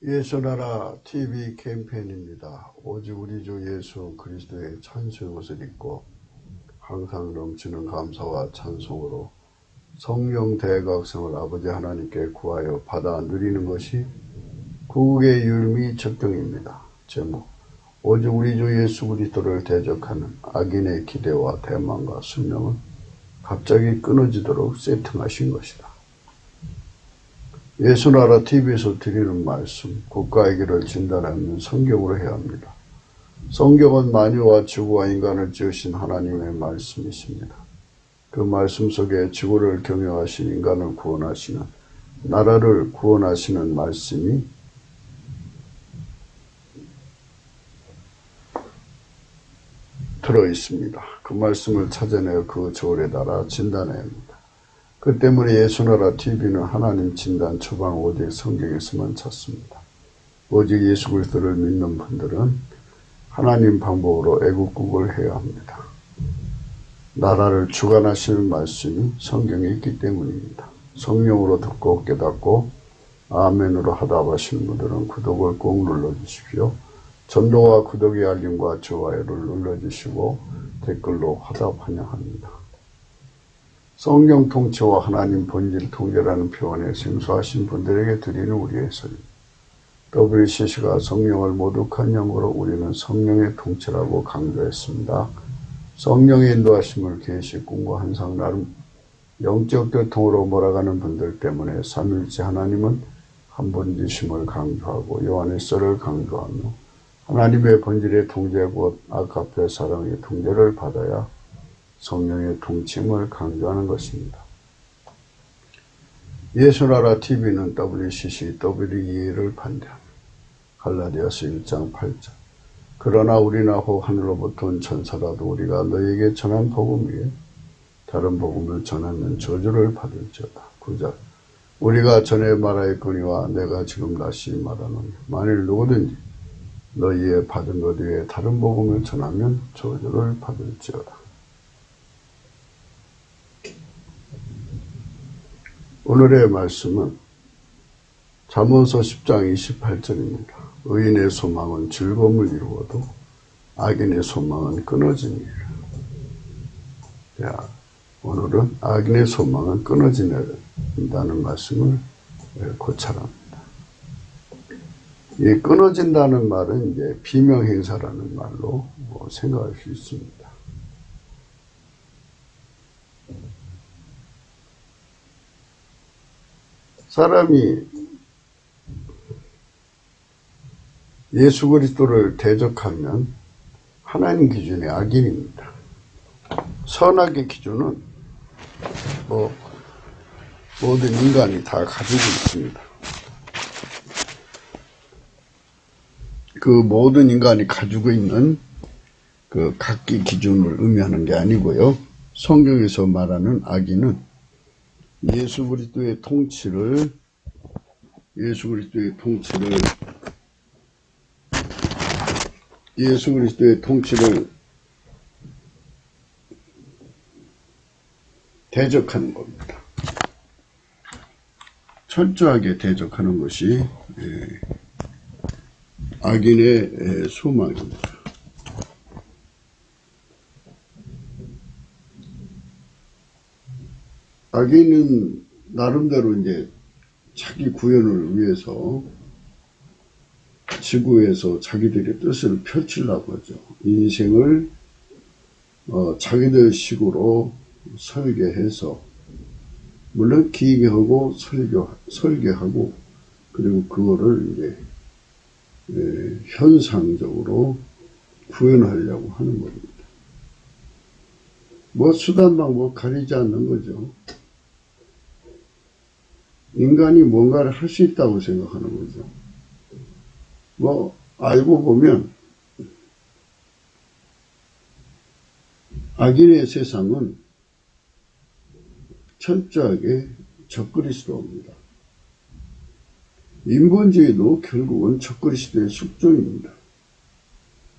예수나라 TV 캠페인입니다. 오직 우리 주 예수 그리스도의 찬송의 옷을 입고 항상 넘치는 감사와 찬송으로 성령 대각성을 아버지 하나님께 구하여 받아 누리는 것이 구국의 율미 적경입니다. 제목: 오직 우리 주 예수 그리스도를 대적하는 악인의 기대와 대망과 순명은 갑자기 끊어지도록 세팅하신 것이다. 예수나라 TV에서 드리는 말씀, 국가의 길을 진단하는 성경으로 해야 합니다. 성경은 만유와 지구와 인간을 지으신 하나님의 말씀이십니다. 그 말씀 속에 지구를 경영하신 인간을 구원하시는, 나라를 구원하시는 말씀이 들어있습니다. 그 말씀을 찾아내어 그 저울에 달아 진단해야 합니다. 그 때문에 예수나라 TV는 하나님 진단 처방 오직 성경에서만 찾습니다. 오직 예수 그리스도를 믿는 분들은 하나님 방법으로 애국국을 해야 합니다. 나라를 주관하시는 말씀이 성경에 있기 때문입니다. 성령으로 듣고 깨닫고 아멘으로 하답하시는 분들은 구독을 꼭 눌러주십시오. 전도와 구독의 알림과 좋아요를 눌러주시고 댓글로 화답 환영합니다. 성령 통치와 하나님 본질 통제라는 표현에 생소하신 분들에게 드리는 우리의 설입니다. WCC가 성령을 모독한 영어로 우리는 성령의 통치라고 강조했습니다. 성령의 인도하심을 계시 꿈과 환상 나름 영적 교통으로 몰아가는 분들 때문에 삼일째 하나님은 한 분이심을 강조하고 요한일서를 강조하며 하나님의 본질의 통제 곧 아가페 사랑의 통제를 받아야 성령의 통치임을 강조하는 것입니다. 예수나라 TV는 WCC, WEA를 반대합니다. 갈라디아서 1장 8절. 그러나 우리나 혹 하늘로부터 온 천사라도 우리가 너에게 전한 복음 위에 다른 복음을 전하면 저주를 받을지어다. 9절. 우리가 전에 말하였거니와 내가 지금 다시 말하노니 만일 누구든지 너희의 받은 것 위에 다른 복음을 전하면 저주를 받을지어다. 오늘의 말씀은 잠언서 10장 28절입니다. 의인의 소망은 즐거움을 이루어도 악인의 소망은 끊어지니라. 오늘은 악인의 소망은 끊어진다는 말씀을 고찰합니다. 이 끊어진다는 말은 이제 비명행사라는 말로 생각할 수 있습니다. 사람이 예수 그리스도를 대적하면 하나님 기준의 악인입니다. 선악의 기준은 모든 인간이 다 가지고 있습니다. 그 모든 인간이 가지고 있는 그 각기 기준을 의미하는 게 아니고요. 성경에서 말하는 악인은 예수 그리스도의 통치를 대적하는 겁니다. 철저하게 대적하는 것이 악인의 소망입니다. 악인은 나름대로 이제 자기 구현을 위해서 지구에서 자기들의 뜻을 펼치려고 하죠. 인생을 자기들 식으로 설계해서, 물론 기획하고 설계하고, 그리고 그거를 이제 현상적으로 구현하려고 하는 겁니다. 수단 방법 가리지 않는 거죠. 인간이 뭔가를 할 수 있다고 생각하는 거죠. 알고 보면 악인의 세상은 철저하게 적그리스도입니다. 인본주의도 결국은 적그리스도의 숙종입니다.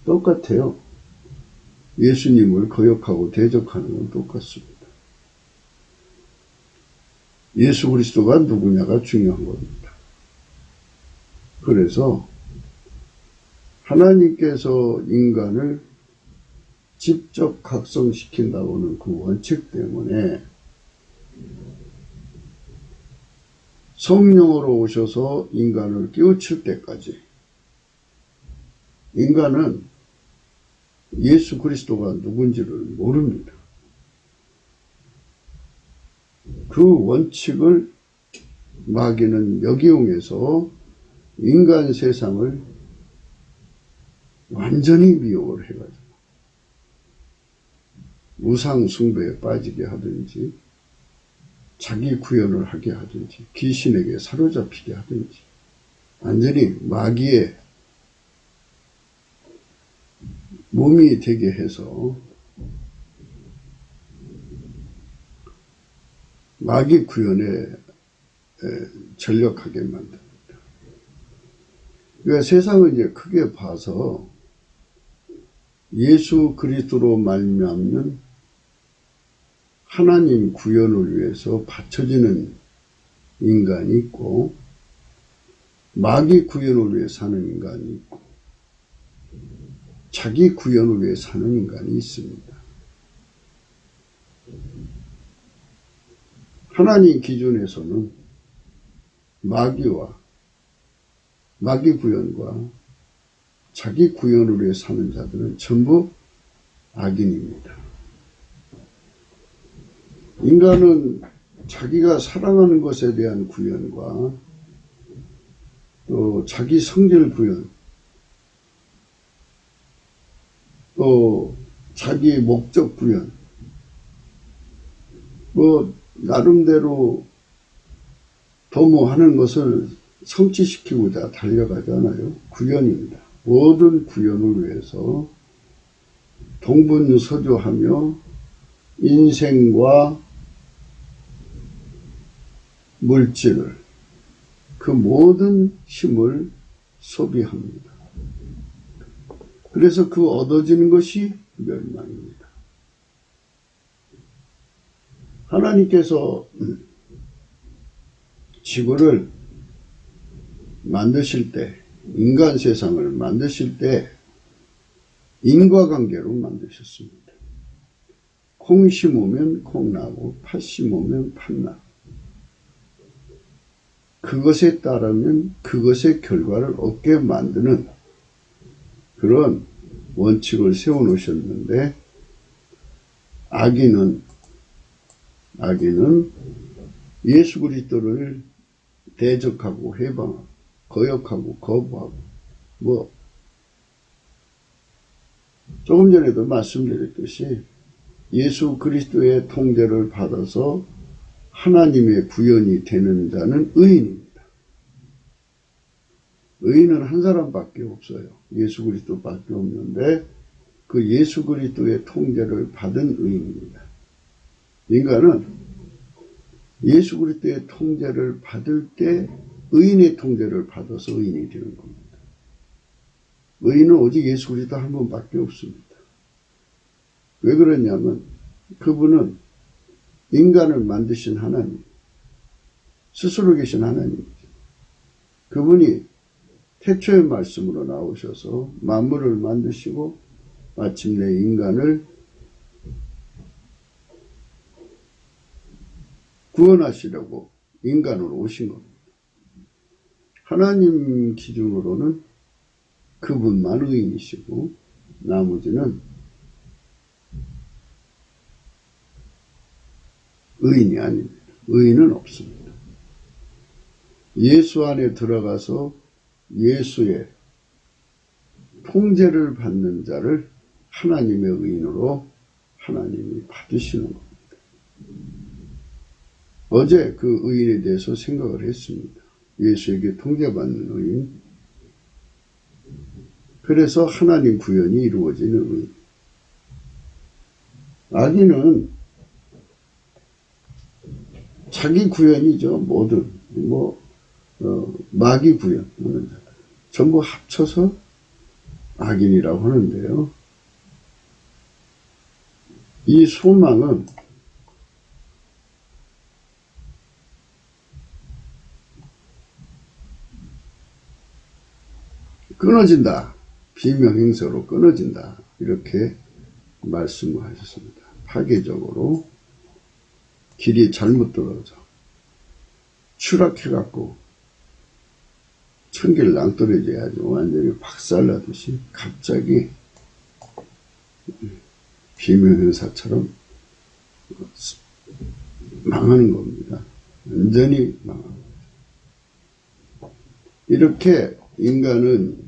똑같아요. 예수님을 거역하고 대적하는 건 똑같습니다. 예수 그리스도가 누구냐가 중요한 겁니다. 그래서 하나님께서 인간을 직접 각성시킨다고는 그 원칙 때문에 성령으로 오셔서 인간을 깨우칠 때까지 인간은 예수 그리스도가 누군지를 모릅니다. 그 원칙을 마귀는 역이용해서 인간 세상을 완전히 미혹을 해가지고 우상 숭배에 빠지게 하든지 자기 구현을 하게 하든지 귀신에게 사로잡히게 하든지 완전히 마귀의 몸이 되게 해서 마귀 구현에 전력하게 만듭니다. 그러니까 세상을 이제 크게 봐서 예수 그리스도로 말미암는 하나님 구현을 위해서 바쳐지는 인간이 있고 마귀 구현을 위해 사는 인간이 있고 자기 구현을 위해 사는 인간이 있습니다. 하나님 기준에서는 마귀와 마귀 구현과 자기 구현을 위해 사는 자들은 전부 악인입니다. 인간은 자기가 사랑하는 것에 대한 구현과 또 자기 성질 구현, 또 자기 목적 구현, 나름대로 도모하는 것을 성취시키고자 달려가잖아요. 구현입니다. 모든 구현을 위해서 동분서주하며 인생과 물질을 그 모든 힘을 소비합니다. 그래서 그 얻어지는 것이 멸망입니다. 하나님께서 지구를 만드실 때, 인간 세상을 만드실 때 인과관계로 만드셨습니다. 콩 심으면 콩 나고 팥 심으면 팥 나고 그것에 따르면 그것의 결과를 얻게 만드는 그런 원칙을 세워놓으셨는데 악인은 예수 그리스도를 대적하고 해방하고 거역하고 거부하고 조금 전에도 말씀드렸듯이 예수 그리스도의 통제를 받아서 하나님의 구현이 되는 자는 의인입니다. 의인은 한 사람밖에 없어요. 예수 그리스도밖에 없는데 그 예수 그리스도의 통제를 받은 의인입니다. 인간은 예수 그리스도의 통제를 받을 때 의인의 통제를 받아서 의인이 되는 겁니다. 의인은 오직 예수 그리스도 한 분밖에 없습니다. 왜 그러냐면 그분은 인간을 만드신 하나님, 스스로 계신 하나님이죠. 그분이 태초의 말씀으로 나오셔서 만물을 만드시고 마침내 인간을 구원하시려고 인간으로 오신 겁니다. 하나님 기준으로는 그분만 의인이시고 나머지는 의인이 아닙니다. 의인은 없습니다. 예수 안에 들어가서 예수의 통제를 받는 자를 하나님의 의인으로 하나님이 받으시는 겁니다. 어제 그 의인에 대해서 생각을 했습니다. 예수에게 통제받는 의인. 그래서 하나님 구현이 이루어지는 의인. 악인은 자기 구현이죠. 모든 마귀 구현 전부 합쳐서 악인이라고 하는데요. 이 소망은 끊어진다. 비명행서로 끊어진다. 이렇게 말씀을 하셨습니다. 파괴적으로 길이 잘못 떨어져 추락해갖고 천길 낭떠러져야지 완전히 박살나듯이 갑자기 비명행사처럼 망하는 겁니다. 완전히 망합니다. 이렇게 인간은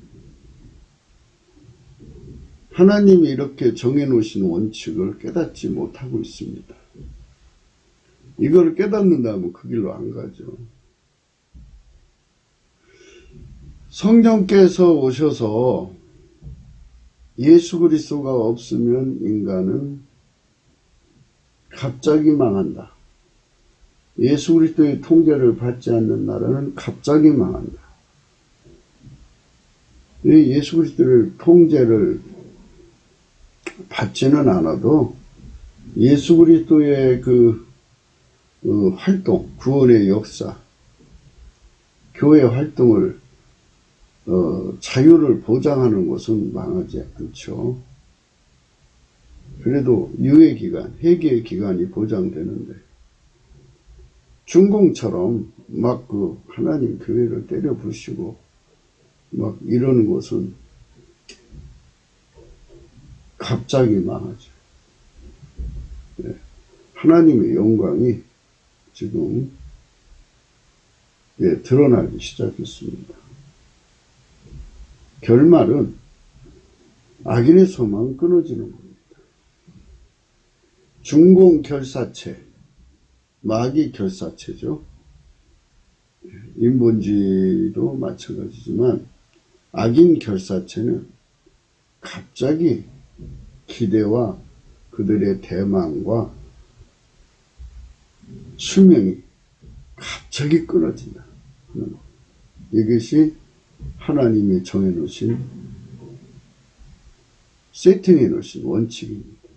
하나님이 이렇게 정해놓으신 원칙을 깨닫지 못하고 있습니다. 이걸 깨닫는다면 그 길로 안 가죠. 성령께서 오셔서 예수 그리스도가 없으면 인간은 갑자기 망한다. 예수 그리스도의 통제를 받지 않는 나라는 갑자기 망한다. 예수 그리스도의 통제를 받지는 않아도 예수 그리스도의 그 활동, 구원의 역사, 교회 활동을 자유를 보장하는 것은 망하지 않죠. 그래도 유예 기간, 회개의 기간이 보장되는데 중공처럼 막 하나님 교회를 때려 부수고 막 이러는 것은 갑자기 망하죠. 네. 하나님의 영광이 지금 드러나기 시작했습니다. 결말은 악인의 소망은 끊어지는 겁니다. 중공 결사체, 마귀 결사체죠. 인본주의도 마찬가지지만 악인 결사체는 갑자기 기대와 그들의 대망과 수명이 갑자기 끊어진다. 이것이 하나님이 정해놓으신, 세팅해놓으신 원칙입니다.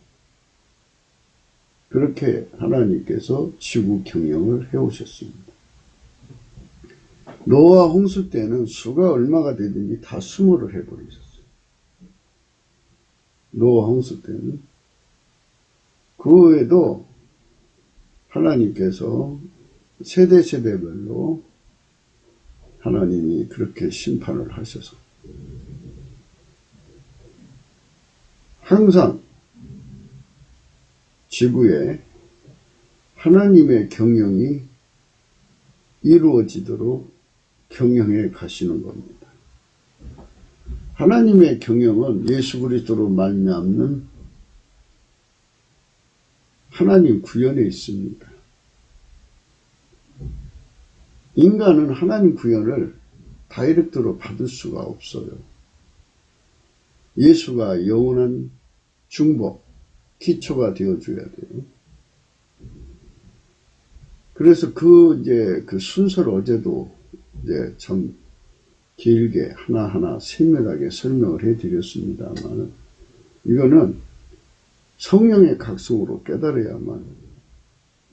그렇게 하나님께서 지구 경영을 해오셨습니다. 노아 홍수 때는 수가 얼마가 되든지 다 수모를 해버리셨어요. 노아 홍수 때는. 그 외에도 하나님께서 세대별로 하나님이 그렇게 심판을 하셔서 항상 지구에 하나님의 경영이 이루어지도록 경영해 가시는 겁니다. 하나님의 경영은 예수 그리스도로 말미암는 하나님 구현에 있습니다. 인간은 하나님 구현을 다이렉트로 받을 수가 없어요. 예수가 영원한 중복, 기초가 되어줘야 돼요. 그래서 그 순서를 어제도 참 길게 하나하나 세밀하게 설명을 해드렸습니다만, 이거는 성령의 각성으로 깨달아야만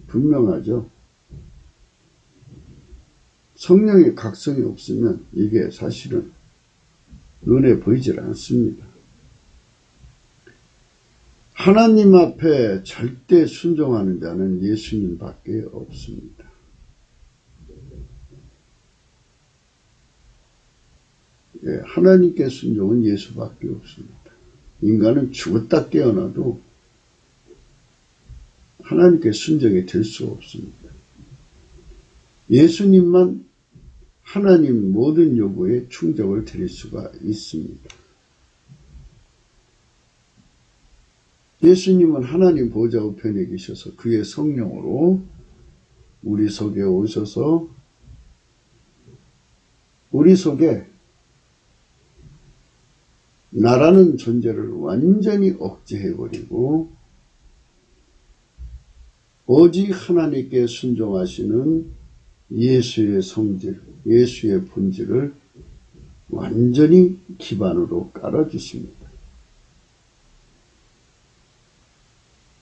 분명하죠. 성령의 각성이 없으면 이게 사실은 눈에 보이질 않습니다. 하나님 앞에 절대 순종하는 자는 예수님밖에 없습니다. 하나님께 순종은 예수밖에 없습니다. 인간은 죽었다 깨어나도 하나님께 순종이 될 수 없습니다. 예수님만 하나님 모든 요구에 충족을 드릴 수가 있습니다. 예수님은 하나님 보좌 우편에 계셔서 그의 성령으로 우리 속에 오셔서 우리 속에 나라는 존재를 완전히 억제해버리고 오직 하나님께 순종하시는 예수의 성질, 예수의 본질을 완전히 기반으로 깔아주십니다.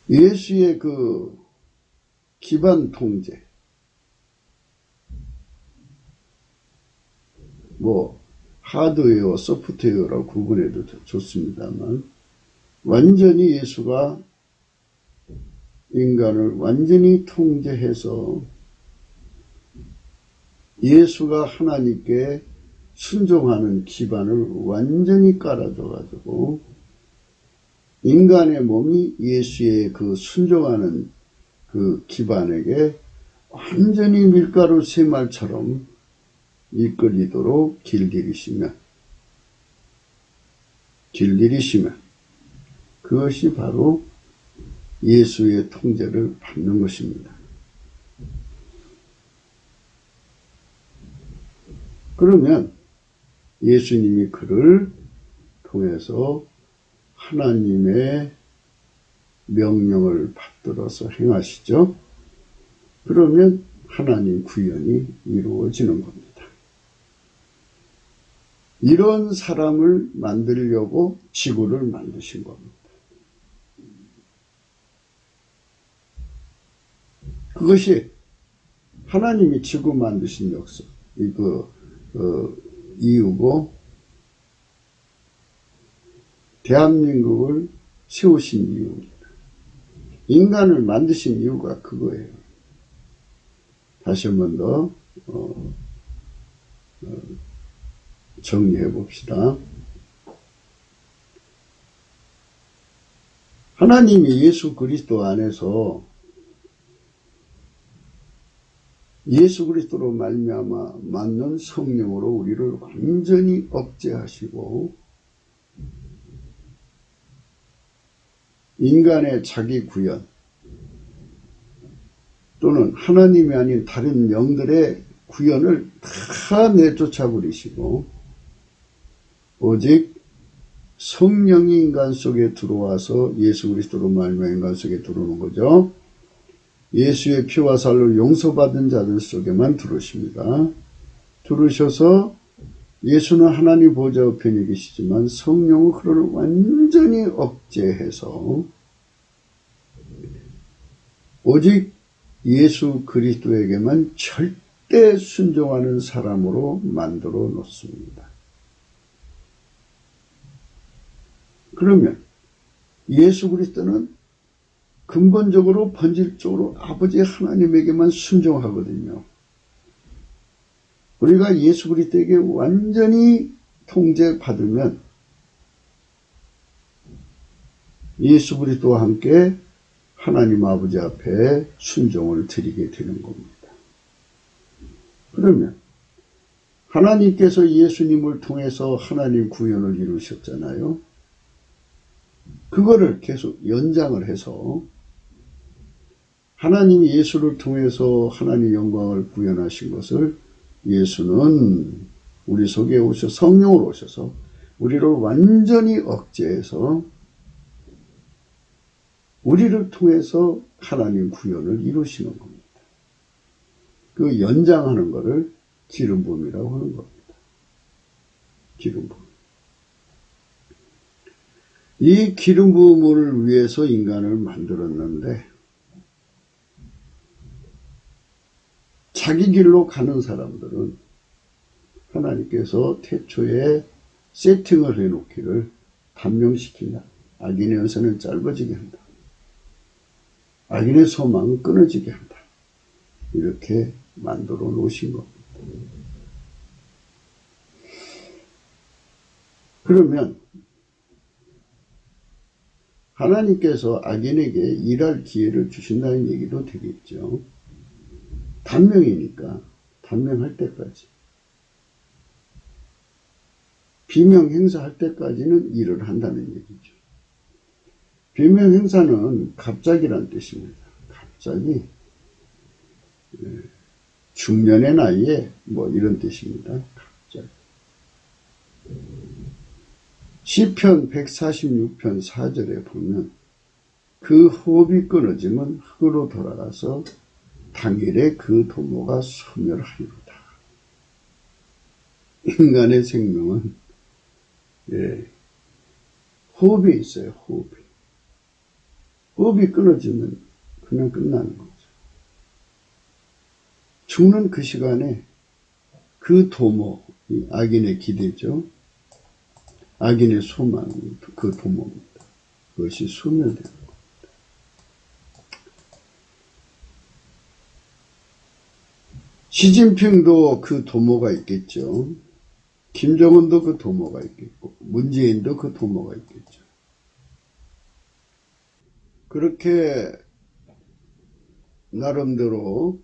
예수의 그 기반 통제, 하드웨어, 소프트웨어라고 구분해도 좋습니다만 완전히 예수가 인간을 완전히 통제해서 예수가 하나님께 순종하는 기반을 완전히 깔아줘가지고 인간의 몸이 예수의 그 순종하는 그 기반에게 완전히 밀가루 새말처럼 이끌리도록 길들이시면 그것이 바로 예수의 통제를 받는 것입니다. 그러면 예수님이 그를 통해서 하나님의 명령을 받들어서 행하시죠. 그러면 하나님 구현이 이루어지는 겁니다. 이런 사람을 만들려고 지구를 만드신 겁니다. 그것이 하나님이 지구 만드신 역사, 이유고, 대한민국을 세우신 이유입니다. 인간을 만드신 이유가 그거예요. 다시 한 번 더 정리해 봅시다. 하나님이 예수 그리스도 안에서 예수 그리스도로 말미암아 맞는 성령으로 우리를 완전히 억제하시고 인간의 자기 구현 또는 하나님이 아닌 다른 영들의 구현을 다 내쫓아 버리시고 오직 성령이 인간 속에 들어와서 예수 그리스도로 말미암아 인간 속에 들어오는 거죠. 예수의 피와 살로 용서받은 자들 속에만 들어오십니다. 들어오셔서 예수는 하나님 보좌 우편에 계시지만 성령은 그를 완전히 억제해서 오직 예수 그리스도에게만 절대 순종하는 사람으로 만들어 놓습니다. 그러면 예수 그리스도는 근본적으로 본질적으로 아버지 하나님에게만 순종하거든요. 우리가 예수 그리스도에게 완전히 통제받으면 예수 그리스도와 함께 하나님 아버지 앞에 순종을 드리게 되는 겁니다. 그러면 하나님께서 예수님을 통해서 하나님 구현을 이루셨잖아요. 그거를 계속 연장을 해서 하나님이 예수를 통해서 하나님 영광을 구현하신 것을 예수는 우리 속에 오셔서 성령으로 오셔서 우리를 완전히 억제해서 우리를 통해서 하나님 구현을 이루시는 겁니다. 그 연장하는 것을 기름 부음이라고 하는 겁니다. 기름 부음. 이 기름 부음을 위해서 인간을 만들었는데 자기 길로 가는 사람들은 하나님께서 태초에 세팅을 해놓기를 단명시킨다. 악인의 연세는 짧아지게 한다. 악인의 소망은 끊어지게 한다. 이렇게 만들어 놓으신 겁니다. 그러면 하나님께서 악인에게 일할 기회를 주신다는 얘기도 되겠죠. 단명이니까 단명할 때까지 비명 행사할 때까지는 일을 한다는 얘기죠. 비명 행사는 갑자기란 뜻입니다. 갑자기 중년의 나이에 뭐 이런 뜻입니다. 갑자기. 시편 146편 4절에 보면 그 호흡이 끊어지면 흙으로 돌아가서 당일에 그 도모가 소멸하리로다. 인간의 생명은 호흡이 있어요. 호흡이 끊어지면 그냥 끝나는 거죠. 죽는 그 시간에 그 도모, 이 악인의 기대죠. 악인의 소망이 그 도모입니다. 그것이 소멸되는 겁니다. 시진핑도 그 도모가 있겠죠. 김정은도 그 도모가 있겠고 문재인도 그 도모가 있겠죠. 그렇게 나름대로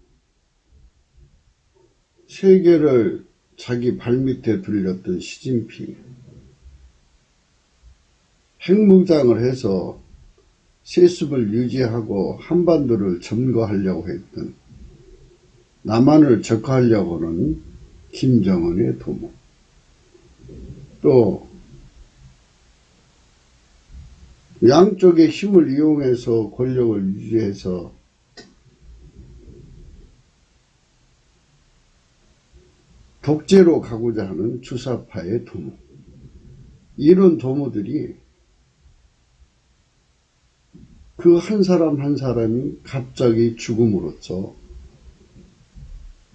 세계를 자기 발밑에 들렸던 시진핑, 핵무장을 해서 세습을 유지하고 한반도를 점거하려고 했던, 남한을 적화하려고 하는 김정은의 도모, 또 양쪽의 힘을 이용해서 권력을 유지해서 독재로 가고자 하는 주사파의 도모, 이런 도모들이 그 한 사람 한 사람이 갑자기 죽음으로써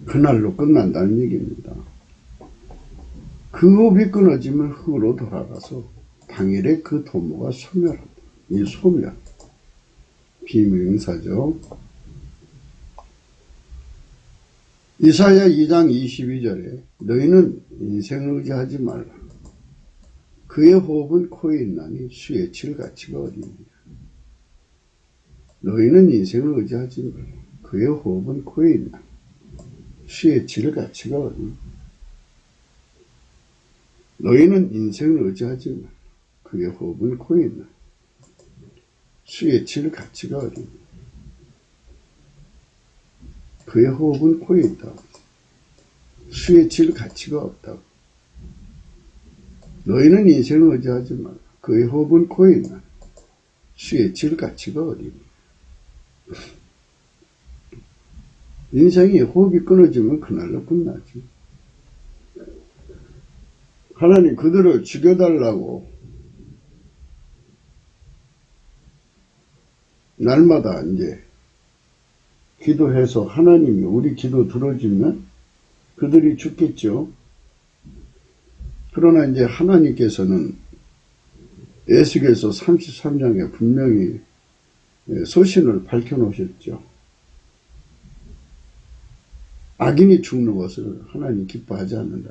그날로 끝난다는 얘기입니다. 그 호흡이 끊어지면 흙으로 돌아가서 당일에 그 도모가 소멸한다. 이 소멸, 비명사죠. 이사야 2장 22절에 너희는 인생을 의지하지 말라. 그의 호흡은 코에 있나니 수에 칠 가치가 어디니냐. 너희는 인생을 의지하지 말라. 그의 호흡은 코에 있나니 수에 칠 가치가 어디니냐. 너희는 인생을 의지하지 말라. 그의 호흡은 코에 있나니 수에 칠 가치가 어디니냐. 그의 호흡은 코에 있다고. 수에 칠 가치가 없다고. 너희는 인생을 의지하지 마라. 그의 호흡은 코에 있나. 수에 칠 가치가 어디니. 인생이 호흡이 끊어지면 그날로 끝나지. 하나님 그들을 죽여달라고 날마다 이제 기도해서 하나님이 우리 기도 들어주면 그들이 죽겠죠. 그러나 이제 하나님께서는 에스겔서 33장에 분명히 소신을 밝혀놓으셨죠. 악인이 죽는 것을 하나님 기뻐하지 않는다.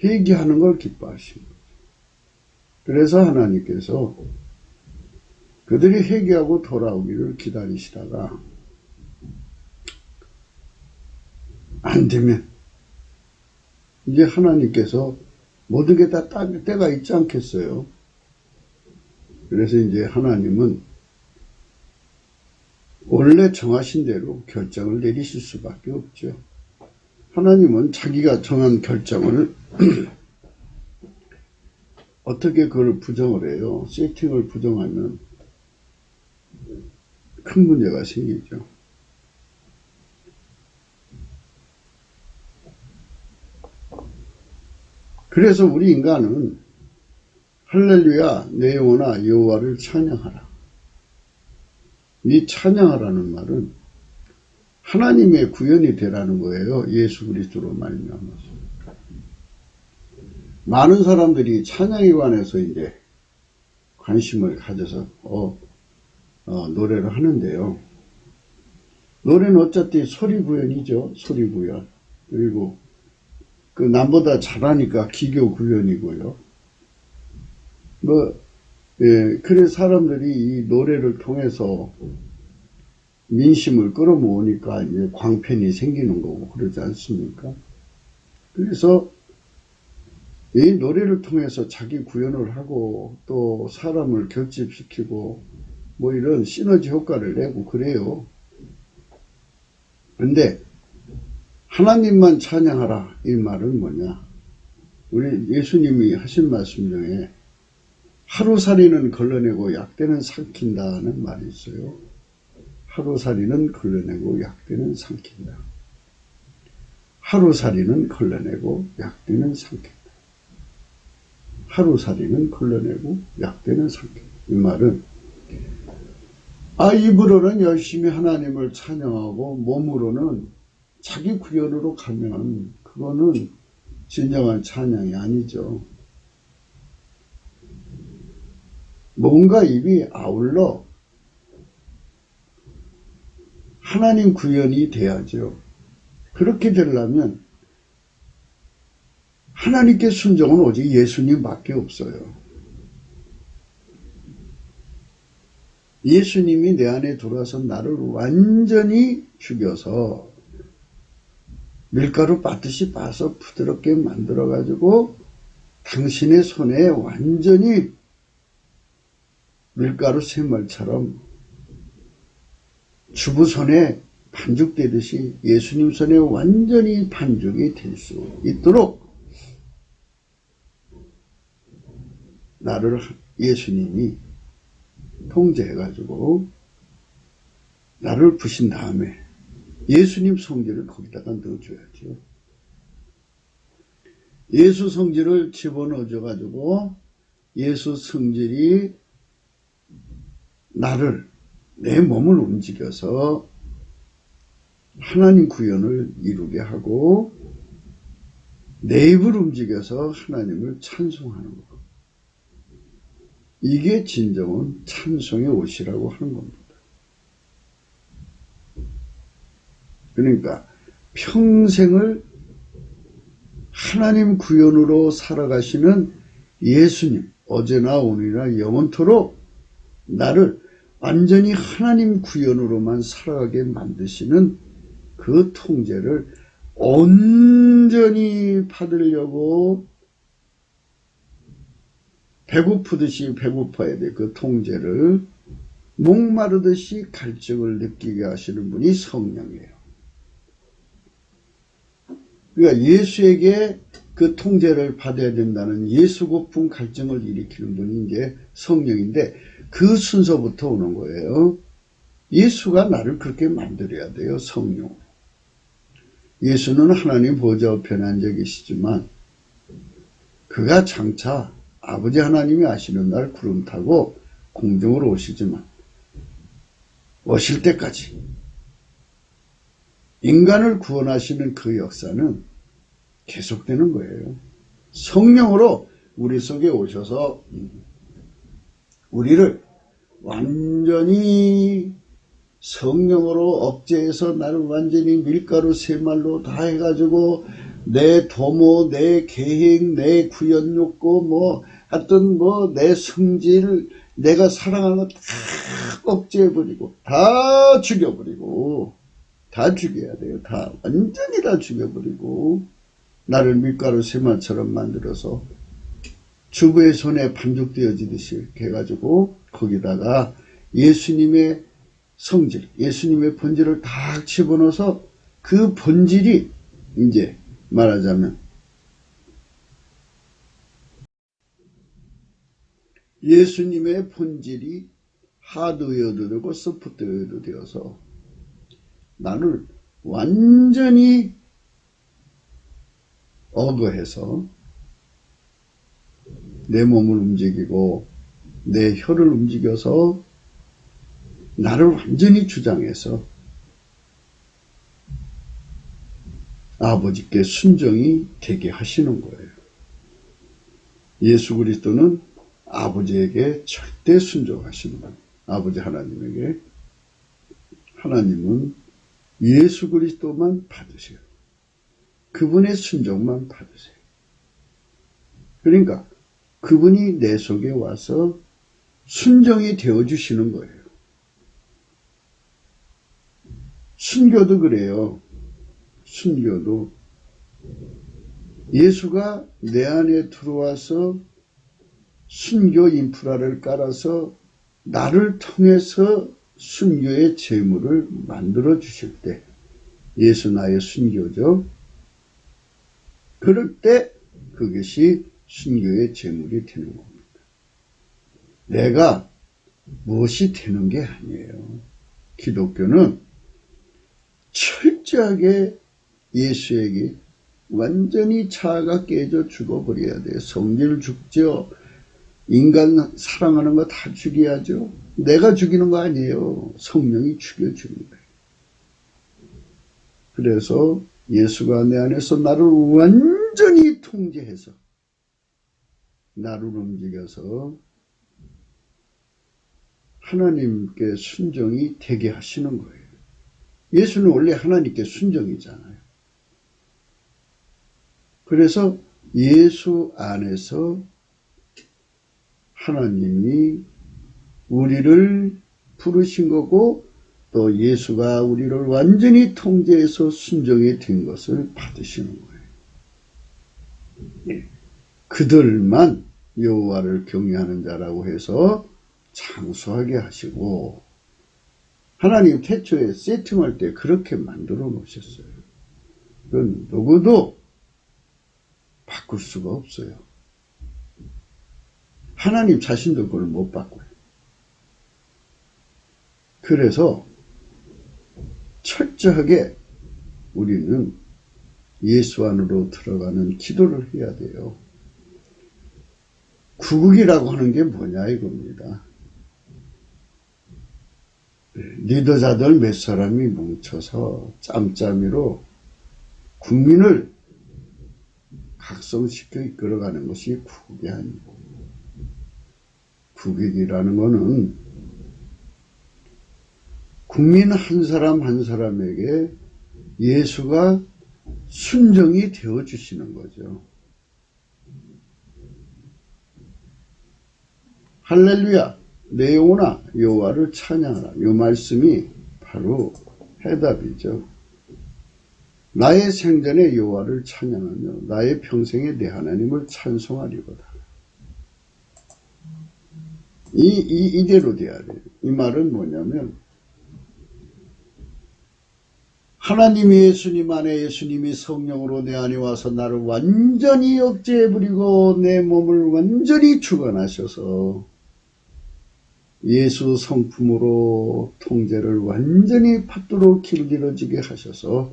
회개하는 걸 기뻐하십니다. 그래서 하나님께서 그들이 회개하고 돌아오기를 기다리시다가 안 되면 이제 하나님께서 모든 게 다 때가 있지 않겠어요. 그래서 이제 하나님은 원래 정하신 대로 결정을 내리실 수밖에 없죠. 하나님은 자기가 정한 결정을 어떻게 그걸 부정을 해요? 세팅을 부정하면 큰 문제가 생기죠. 그래서 우리 인간은 할렐루야 내 영혼아 여호와를 찬양하라. 이 찬양하라는 말은 하나님의 구현이 되라는 거예요. 예수 그리스도로 말미암아서. 많은 사람들이 찬양에 관해서 이제 관심을 가져서 노래를 하는데요. 노래는 어차피 소리 구현이죠. 소리 구현. 그리고 그 남보다 잘하니까 기교 구현이고요. 그래서 사람들이 이 노래를 통해서 민심을 끌어모으니까 이제 광팬이 생기는 거고 그러지 않습니까? 그래서 이 노래를 통해서 자기 구현을 하고 또 사람을 결집시키고 뭐 이런 시너지 효과를 내고 그래요. 근데 하나님만 찬양하라 이 말은 뭐냐? 우리 예수님이 하신 말씀 중에 하루살이는 걸러내고 약대는 삼킨다는 말이 있어요. 하루살이는 걸러내고 약대는 삼킨다. 하루살이는 걸러내고 약대는 삼킨다. 하루살이는 걸러내고 약대는 삼킨다. 이 말은 입으로는 열심히 하나님을 찬양하고 몸으로는 자기 구현으로 가면 그거는 진정한 찬양이 아니죠. 뭔가 입이 아울러 하나님 구현이 돼야죠. 그렇게 되려면 하나님께 순종은 오직 예수님밖에 없어요. 예수님이 내 안에 들어와서 나를 완전히 죽여서 밀가루 빻듯이 빻아서 부드럽게 만들어가지고 당신의 손에 완전히 밀가루 샘말처럼 주부 손에 반죽되듯이 예수님 손에 완전히 반죽이 될 수 있도록 나를 예수님이 통제해가지고 나를 부신 다음에 예수님 성질을 거기다가 넣어줘야죠. 예수 성질을 집어넣어줘가지고 예수 성질이 나를, 내 몸을 움직여서 하나님 구현을 이루게 하고 내 입을 움직여서 하나님을 찬송하는 것. 이게 진정한 찬송의 옷이라고 하는 겁니다. 그러니까 평생을 하나님 구현으로 살아가시는 예수님, 어제나 오늘이나 영원토록 나를 완전히 하나님 구현으로만 살아가게 만드시는 그 통제를 온전히 받으려고 배고프듯이 배고파야 돼. 그 통제를 목마르듯이 갈증을 느끼게 하시는 분이 성령이에요. 그러니까 예수에게 그 통제를 받아야 된다는 예수 고품 갈증을 일으키는 분이 이제 성령인데 그 순서부터 오는 거예요. 예수가 나를 그렇게 만들어야 돼요. 성령. 예수는 하나님 보좌 우편에 앉아 계시지만 그가 장차 아버지 하나님이 아시는 날 구름 타고 공중으로 오시지만 오실 때까지 인간을 구원하시는 그 역사는 계속되는 거예요. 성령으로 우리 속에 오셔서 우리를 완전히 성령으로 억제해서 나를 완전히 밀가루 쇠말로 다 해가지고 내 도모, 내 계획, 내 구현 욕구, 하여튼 내 성질, 내가 사랑하는 거 다 억제해버리고, 다 죽여버리고, 다 죽여야 돼요. 다, 완전히 다 죽여버리고, 나를 밀가루 쇠말처럼 만들어서 주부의 손에 반죽되어지듯이 이렇게 해가지고, 거기다가 예수님의 성질, 예수님의 본질을 다 집어넣어서 그 본질이 이제 말하자면 예수님의 본질이 하드웨어도 되고 소프트웨어도 되어서 나를 완전히 어거해서 내 몸을 움직이고 내 혀를 움직여서 나를 완전히 주장해서 아버지께 순종이 되게 하시는 거예요. 예수 그리스도는 아버지에게 절대 순종하시는 거예요. 아버지 하나님에게. 하나님은 예수 그리스도만 받으세요. 그분의 순종만 받으세요. 그러니까 그분이 내 속에 와서 순종이 되어주시는 거예요. 순교도 그래요. 순교도 예수가 내 안에 들어와서 순교 인프라를 깔아서 나를 통해서 순교의 제물을 만들어 주실 때 예수 나의 순교죠. 그럴 때 그것이 순교의 제물이 되는 겁니다. 내가 무엇이 되는 게 아니에요. 기독교는 철저하게 예수에게 완전히 자아가 깨져 죽어버려야 돼요. 성질 죽죠. 인간 사랑하는 거 다 죽여야죠. 내가 죽이는 거 아니에요. 성령이 죽여주는 거예요. 그래서 예수가 내 안에서 나를 완전히 완전히 통제해서 나를 움직여서 하나님께 순종이 되게 하시는 거예요. 예수는 원래 하나님께 순종이잖아요. 그래서 예수 안에서 하나님이 우리를 부르신 거고 또 예수가 우리를 완전히 통제해서 순종이 된 것을 받으시는 거예요. 그들만 여호와를 경외하는 자라고 해서 장수하게 하시고 하나님 태초에 세팅할 때 그렇게 만들어 놓으셨어요. 그건 누구도 바꿀 수가 없어요. 하나님 자신도 그걸 못 바꿔요. 그래서 철저하게 우리는 예수 안으로 들어가는 기도를 해야 돼요. 구국이라고 하는 게 뭐냐 이겁니다. 리더자들 몇 사람이 뭉쳐서 짬짬이로 국민을 각성시켜 이끌어가는 것이 국익이 아니고, 국익이라는 것은 국민 한 사람 한 사람에게 예수가 순종이 되어주시는 거죠. 할렐루야, 내 영혼아 여호와를 찬양하라. 이 말씀이 바로 해답이죠. 나의 생전에 여호와를 찬양하며 나의 평생에 내 하나님을 찬송하리로다. 이대로 돼야 돼요. 이 말은 뭐냐면 하나님이 예수님 안에 예수님이 성령으로 내 안에 와서 나를 완전히 억제해버리고 내 몸을 완전히 주관하셔서 예수 성품으로 통제를 완전히 받도록 길들여지게 하셔서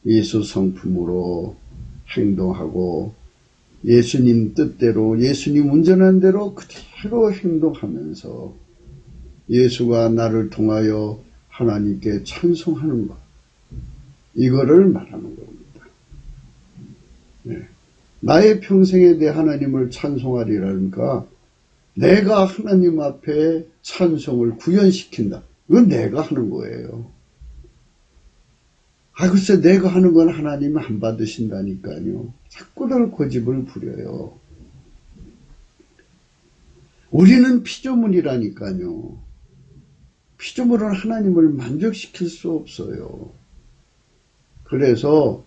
예수 성품으로 행동하고 예수님 뜻대로 예수님 운전한 대로 그대로 행동하면서 예수가 나를 통하여 하나님께 찬송하는 것, 이거를 말하는 겁니다. 네. 나의 평생에 내 하나님을 찬송하리라니까 내가 하나님 앞에 찬송을 구현시킨다. 이건 내가 하는 거예요. 글쎄 내가 하는 건 하나님이 안 받으신다니까요. 자꾸들 고집을 부려요. 우리는 피조물이라니까요. 피조물은 하나님을 만족시킬 수 없어요. 그래서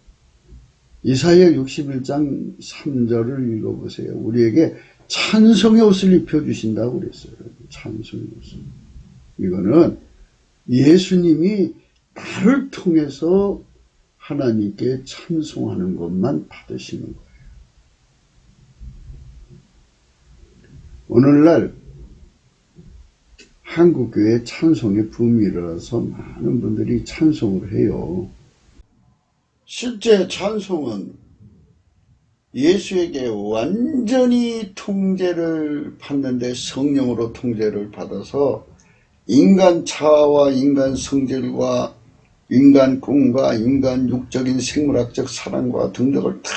이사야 61장 3절을 읽어보세요. 우리에게 찬송의 옷을 입혀주신다고 그랬어요. 찬송의 옷을. 이거는 예수님이 나를 통해서 하나님께 찬송하는 것만 받으시는 거예요. 오늘날 한국교회 찬송의 붐이 일어나서 많은 분들이 찬송을 해요. 실제 찬송은 예수에게 완전히 통제를 받는데 성령으로 통제를 받아서 인간 자아와 인간 성질과 인간 꿈과 인간 육적인 생물학적 사랑과 등등을 다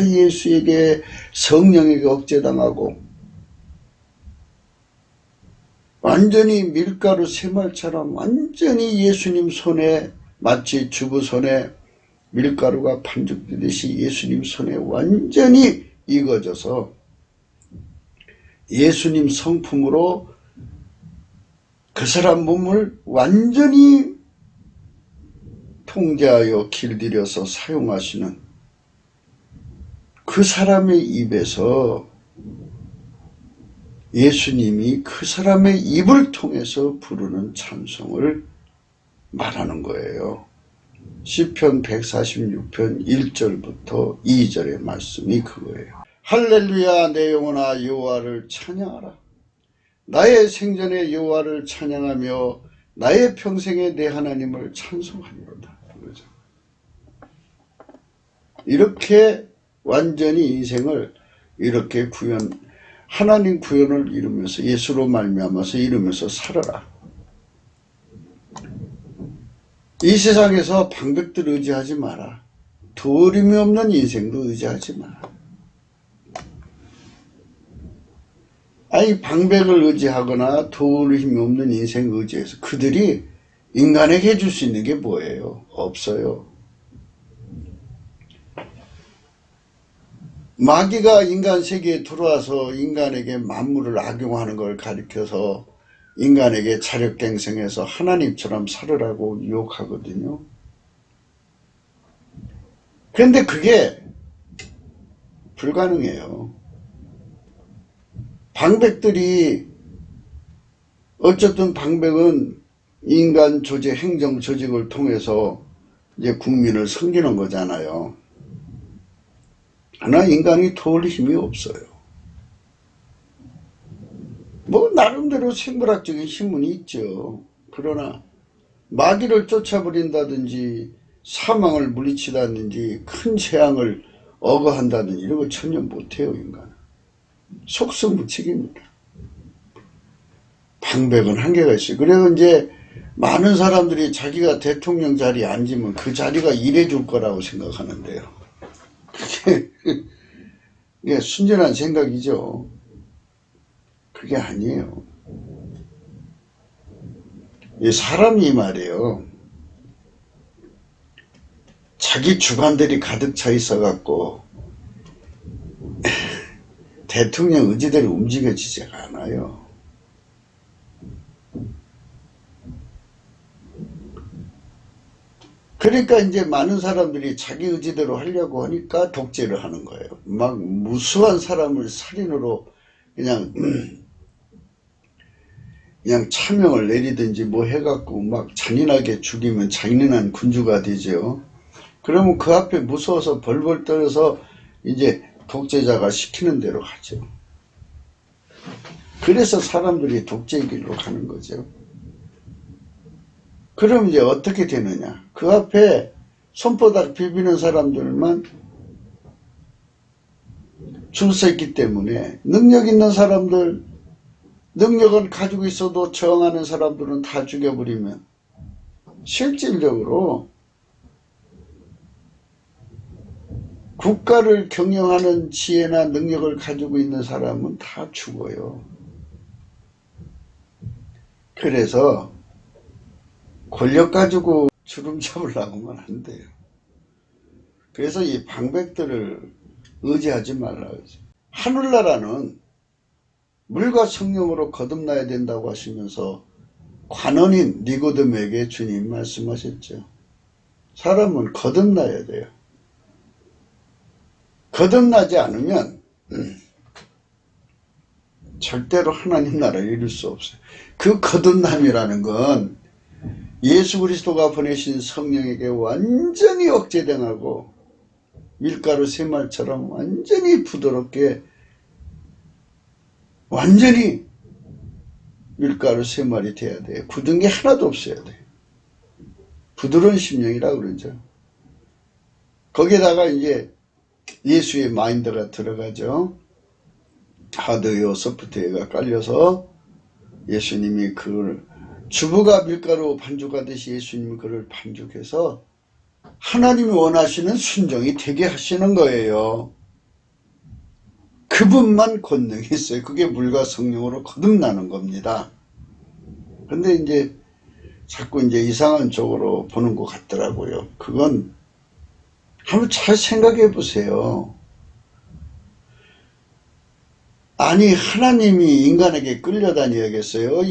예수에게 성령에게 억제당하고 완전히 밀가루 새말처럼 완전히 예수님 손에 마치 주부 손에 밀가루가 반죽되듯이 예수님 손에 완전히 익어져서 예수님 성품으로 그 사람 몸을 완전히 통제하여 길들여서 사용하시는 그 사람의 입에서 예수님이 그 사람의 입을 통해서 부르는 찬송을 말하는 거예요. 시편 146편 1절부터 2절의 말씀이 그거예요. 할렐루야, 내 영혼아 여호와를 찬양하라. 나의 생전에 여호와를 찬양하며 나의 평생에 내 하나님을 찬송하리로다. 그러죠. 이렇게 완전히 인생을 이렇게 하나님 구현을 이루면서 예수로 말미암아서 이루면서 살아라. 이 세상에서 방백들 의지하지 마라. 도림이 없는 인생도 의지하지 마. 아니 방백을 의지하거나 도울 힘이 없는 인생 의지해서 그들이 인간에게 해줄 수 있는 게 뭐예요? 없어요. 마귀가 인간 세계에 들어와서 인간에게 만물을 악용하는 걸 가리켜서 인간에게 자력갱생해서 하나님처럼 살으라고 유혹하거든요. 그런데 그게 불가능해요. 방백들이 어쨌든 방백은 인간 조직, 행정 조직을 통해서 이제 국민을 섬기는 거잖아요. 하나 인간이 도울 힘이 없어요. 뭐 나름대로 생물학적인 힘은 있죠. 그러나 마귀를 쫓아버린다든지 사망을 물리치다든지 큰 재앙을 억어한다든지 이런 거 전혀 못해요. 인간은. 속수무책입니다. 방백은 한계가 있어요. 그래서 이제 많은 사람들이 자기가 대통령 자리에 앉으면 그 자리가 일해줄 거라고 생각하는데요. 그게 순전한 생각이죠. 그게 아니에요. 이 사람이 말이에요. 자기 주관들이 가득 차 있어갖고 대통령 의지대로 움직여지지가 않아요. 그러니까 이제 많은 사람들이 자기 의지대로 하려고 하니까 독재를 하는 거예요. 막 무수한 사람을 살인으로 그냥 차명을 내리든지 뭐 해갖고 막 잔인하게 죽이면 잔인한 군주가 되죠. 그러면 그 앞에 무서워서 벌벌 떨어서 이제 독재자가 시키는 대로 하죠. 그래서 사람들이 독재의 길로 가는 거죠. 그럼 이제 어떻게 되느냐. 그 앞에 손바닥 비비는 사람들만 줄 서 있기 때문에 능력 있는 사람들, 능력을 가지고 있어도 저항하는 사람들은 다 죽여버리면 실질적으로 국가를 경영하는 지혜나 능력을 가지고 있는 사람은 다 죽어요. 그래서 권력 가지고 주름 잡으려고 하면 안 돼요. 그래서 이 방백들을 의지하지 말라고 하죠. 하늘나라는 물과 성령으로 거듭나야 된다고 하시면서 관원인 니고데모에게 주님 말씀하셨죠. 사람은 거듭나야 돼요. 거듭나지 않으면 절대로 하나님 나라를 이룰 수 없어요. 그 거듭남이라는 건 예수 그리스도가 보내신 성령에게 완전히 억제당하고 밀가루 새말처럼 완전히 부드럽게 완전히 밀가루 새말이 돼야 돼요. 굳은 게 하나도 없어야 돼요. 부드러운 심령이라 그러죠. 거기에다가 이제 예수의 마인드가 들어가죠. 하드웨어, 소프트웨어가 깔려서 예수님이 그걸 주부가 밀가루 반죽하듯이 예수님이 그를 반죽해서 하나님이 원하시는 순종이 되게 하시는 거예요. 그분만 권능이 있어요. 그게 물과 성령으로 거듭나는 겁니다. 근데 이제 자꾸 이제 이상한 쪽으로 보는 것 같더라고요. 그건 한번 잘 생각해 보세요. 아니 하나님이 인간에게 끌려다녀야겠어요?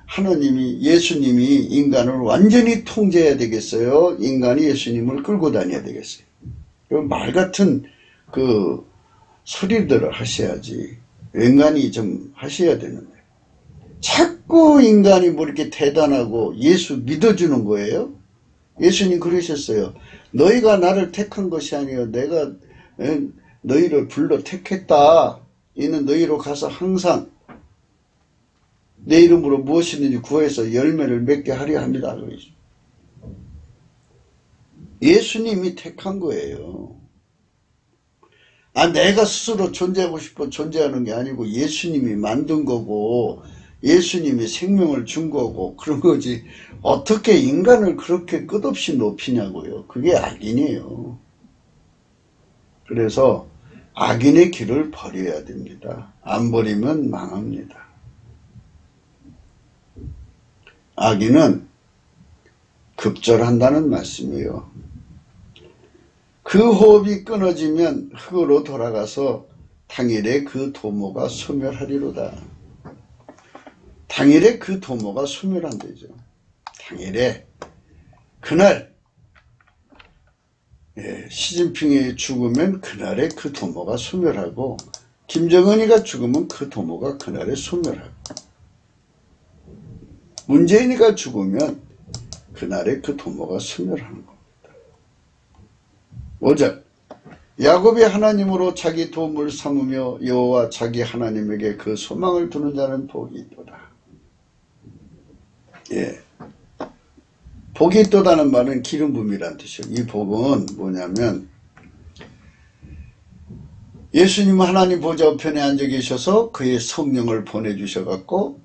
하나님이 예수님이 인간을 완전히 통제해야 되겠어요? 인간이 예수님을 끌고 다녀야 되겠어요? 말 같은 그 소리들을 하셔야지. 인간이 좀 하셔야 되는데 자꾸 인간이 뭐 이렇게 대단하고 예수 믿어주는 거예요? 예수님 그러셨어요. 너희가 나를 택한 것이 아니요 내가 너희를 불러 택했다. 이는 너희로 가서 항상 내 이름으로 무엇이든지 구해서 열매를 맺게 하려 합니다. 예수님이 택한 거예요. 내가 스스로 존재하고 싶어 존재하는 게 아니고 예수님이 만든 거고 예수님이 생명을 준 거고 그런 거지. 어떻게 인간을 그렇게 끝없이 높이냐고요. 그게 악인이에요. 그래서 악인의 길을 버려야 됩니다. 안 버리면 망합니다. 악인은 급절한다는 말씀이에요. 그 호흡이 끊어지면 흙으로 돌아가서 당일에 그 도모가 소멸하리로다. 당일에 그 도모가 소멸한대죠. 당일에 그날 시진핑이 죽으면 그날에 그 도모가 소멸하고 김정은이가 죽으면 그 도모가 그날에 소멸하고 문재인이가 죽으면 그날에 그 도모가 소멸하는 겁니다. 5절 야곱이 하나님으로 자기 도움을 삼으며 여호와 자기 하나님에게 그 소망을 두는 자는 복이 있도다. 복이 있도다는 말은 기름 부음이란 뜻이에요. 이 복은 뭐냐면 예수님은 하나님 보좌 우편에 앉아 계셔서 그의 성령을 보내주셔갖고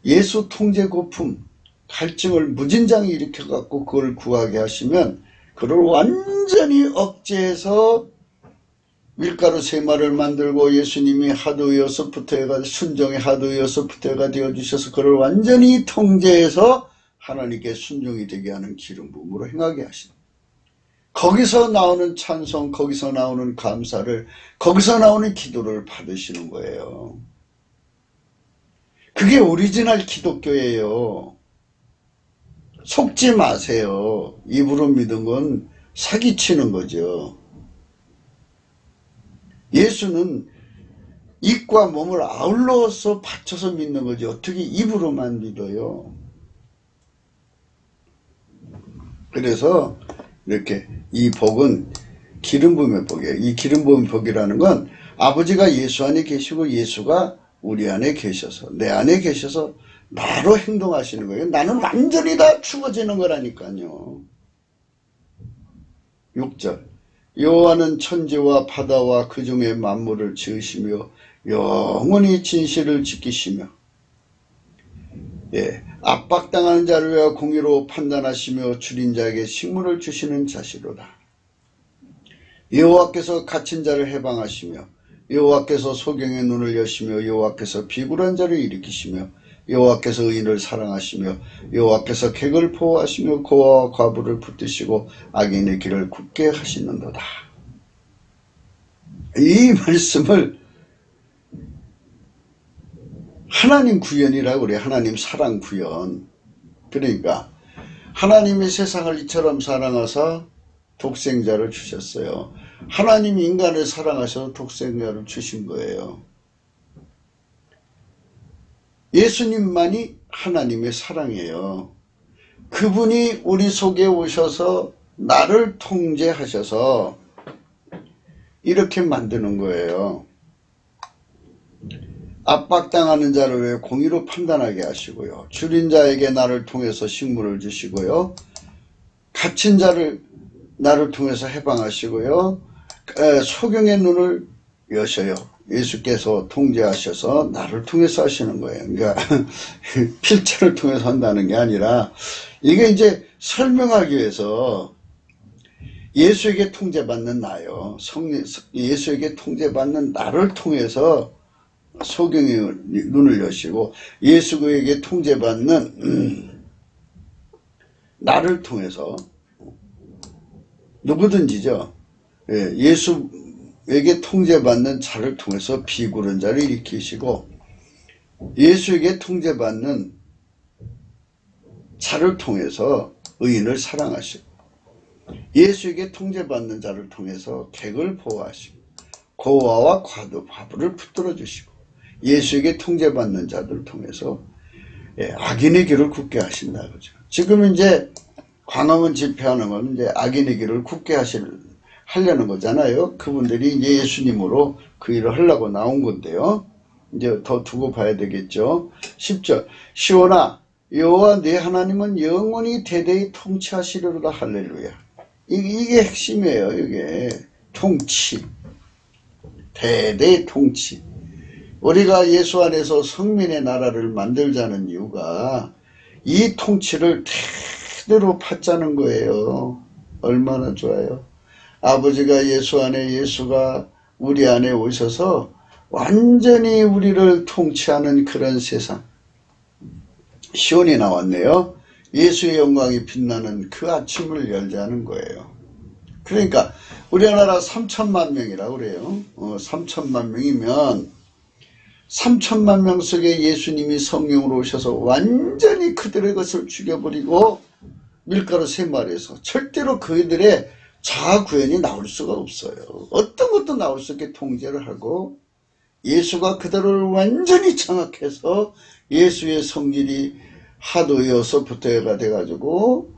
예수 통제 고품 갈증을 무진장히 일으켜갖고 그걸 구하게 하시면 그를 완전히 억제해서 밀가루 세마를 만들고 예수님이 하드웨어소프트웨어가 순종의 하드웨어소프트웨어가 되어주셔서 그를 완전히 통제해서 하나님께 순종이 되게 하는 기름 부음으로 행하게 하신다. 거기서 나오는 찬송, 거기서 나오는 감사를, 거기서 나오는 기도를 받으시는 거예요. 그게 오리지널 기독교예요. 속지 마세요. 입으로 믿은 건 사기치는 거죠. 예수는 입과 몸을 아울러서 받쳐서 믿는 거지 어떻게 입으로만 믿어요. 그래서 이렇게 이 복은 기름 부음의 복이에요. 이 기름 부음의 복이라는 건 아버지가 예수 안에 계시고 예수가 우리 안에 계셔서 내 안에 계셔서 나로 행동하시는 거예요. 나는 완전히 다 죽어지는 거라니까요. 6절 여호와는 천지와 바다와 그 중에 만물을 지으시며 영원히 진실을 지키시며 압박당하는 자를 위하여 공의로 판단하시며 줄인 자에게 식물을 주시는 자시로다. 여호와께서 갇힌 자를 해방하시며 여호와께서 소경의 눈을 여시며 여호와께서 비굴한 자를 일으키시며 여호와께서 의인을 사랑하시며 여호와께서 객을 보호하시며 고아와 과부를 붙드시고 악인의 길을 굳게 하시는도다. 이 말씀을 하나님 구현이라고 그래요. 하나님 사랑 구현. 그러니까 하나님이 세상을 이처럼 사랑하사 독생자를 주셨어요. 하나님이 인간을 사랑하셔서 독생자를 주신 거예요. 예수님만이 하나님의 사랑이에요. 그분이 우리 속에 오셔서 나를 통제하셔서 이렇게 만드는 거예요. 압박당하는 자를 왜 공의로 판단하게 하시고요. 줄인 자에게 나를 통해서 식물을 주시고요. 갇힌 자를 나를 통해서 해방하시고요. 소경의 눈을 여셔요. 예수께서 통제하셔서 나를 통해서 하시는 거예요. 그러니까 필체를 통해서 한다는 게 아니라 이게 이제 설명하기 위해서 예수에게 통제받는 나요. 예수에게 통제받는 나를 통해서 소경의 눈을 여시고 예수에게 통제받는 나를 통해서 누구든지죠. 예수에게 통제받는 자를 통해서 비굴한 자를 일으키시고 예수에게 통제받는 자를 통해서 의인을 사랑하시고 예수에게 통제받는 자를 통해서 객을 보호하시고 고아와 과부를 붙들어 주시고 예수에게 통제받는 자들을 통해서 악인의 길을 굳게 하신다 그죠. 지금 이제 광화문 집회하는 건 이제 악인의 길을 굳게 하려는 거잖아요. 그분들이 이제 예수님으로 그 일을 하려고 나온 건데요. 이제 더 두고 봐야 되겠죠. 10절 시온아 여호와 네 하나님은 영원히 대대히 통치하시리로다. 할렐루야. 이게 핵심이에요. 이게 통치, 대대의 통치. 우리가 예수 안에서 성민의 나라를 만들자는 이유가 이 통치를 대대로 받자는 거예요. 얼마나 좋아요. 아버지가 예수 안에, 예수가 우리 안에 오셔서 완전히 우리를 통치하는 그런 세상. 시온이 나왔네요. 예수의 영광이 빛나는 그 아침을 열자는 거예요. 그러니까 우리나라 3천만 명이라고 그래요. 3천만 명이면 3천만 명 속에 예수님이 성령으로 오셔서 완전히 그들의 것을 죽여버리고 밀가루 3마리에서 절대로 그들의 자아 구현이 나올 수가 없어요. 어떤 것도 나올 수 없게 통제를 하고 예수가 그들을 완전히 장악해서 예수의 성질이 하도 여서부터가 돼가지고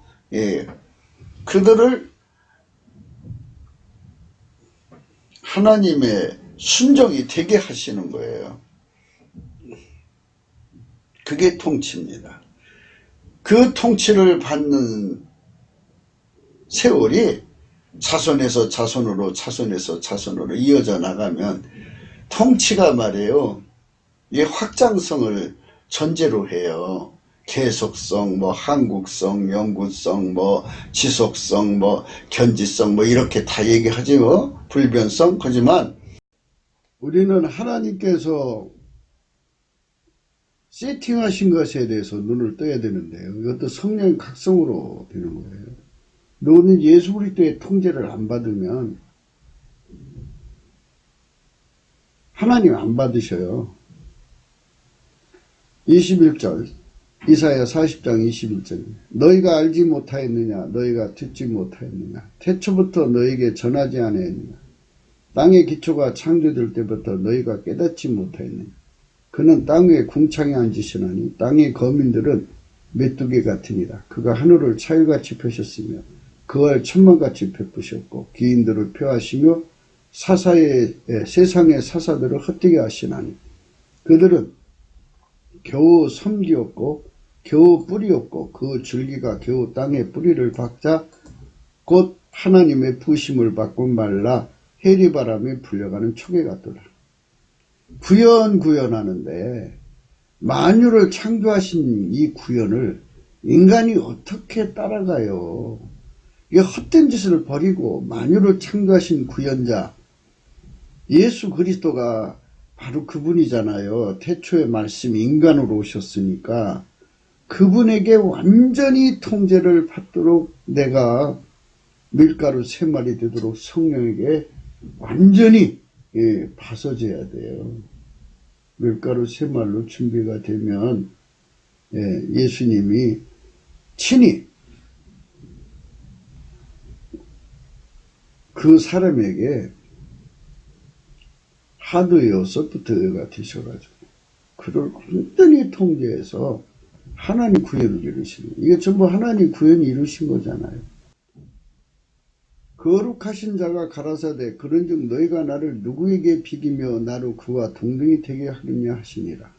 그들을 하나님의 순종이 되게 하시는 거예요. 그게 통치입니다. 그 통치를 받는 세월이 자손에서 자손으로 자손에서 자손으로 이어져 나가면 통치가 말이에요. 이 확장성을 전제로 해요. 계속성, 한국성, 영구성, 지속성, 견지성, 이렇게 다 얘기하죠. 불변성. 하지만 우리는 하나님께서 세팅하신 것에 대해서 눈을 떠야 되는데요. 이것도 성령의 각성으로 되는 거예요. 너는 예수 그리스도의 통제를 안 받으면 하나님 안 받으셔요. 21절 이사야 40장 21절 너희가 알지 못하였느냐 너희가 듣지 못하였느냐 태초부터 너희에게 전하지 아니하였느냐 땅의 기초가 창조될 때부터 너희가 깨닫지 못하였느냐 그는 땅 위에 궁창에 앉으시나니 땅의 거민들은 메뚜기 같으니라. 그가 하늘을 차일같이 펴셨으며 그걸 천만같이 베푸셨고 기인들을 펴하시며 세상의 사사들을 헛되게 하시나니 그들은 겨우 섬기었고 겨우 뿌리였고 그 줄기가 겨우 땅에 뿌리를 박자 곧 하나님의 부심을 받고 말라 해리바람에 불려가는 촉에 같더라. 구현하는데 만유를 창조하신 이 구현을 인간이 어떻게 따라가요? 이 헛된 짓을 버리고 만유를 창조하신 구현자 예수 그리스도가 바로 그분이잖아요. 태초의 말씀이 인간으로 오셨으니까 그분에게 완전히 통제를 받도록 내가 밀가루 3마리 되도록 성령에게 완전히 파서져야 돼요. 밀가루 3마리로 준비가 되면 예수님이 친히 그 사람에게 하드웨어서부터가 되셔가지고 그를 완전히 통제해서 하나님 구현을 이루시는 거예요. 이게 전부 하나님 구현이 이루신 거잖아요. 거룩하신 자가 가라사대 그런즉 너희가 나를 누구에게 비기며 나로 그와 동등이 되게 하느냐 하시니라.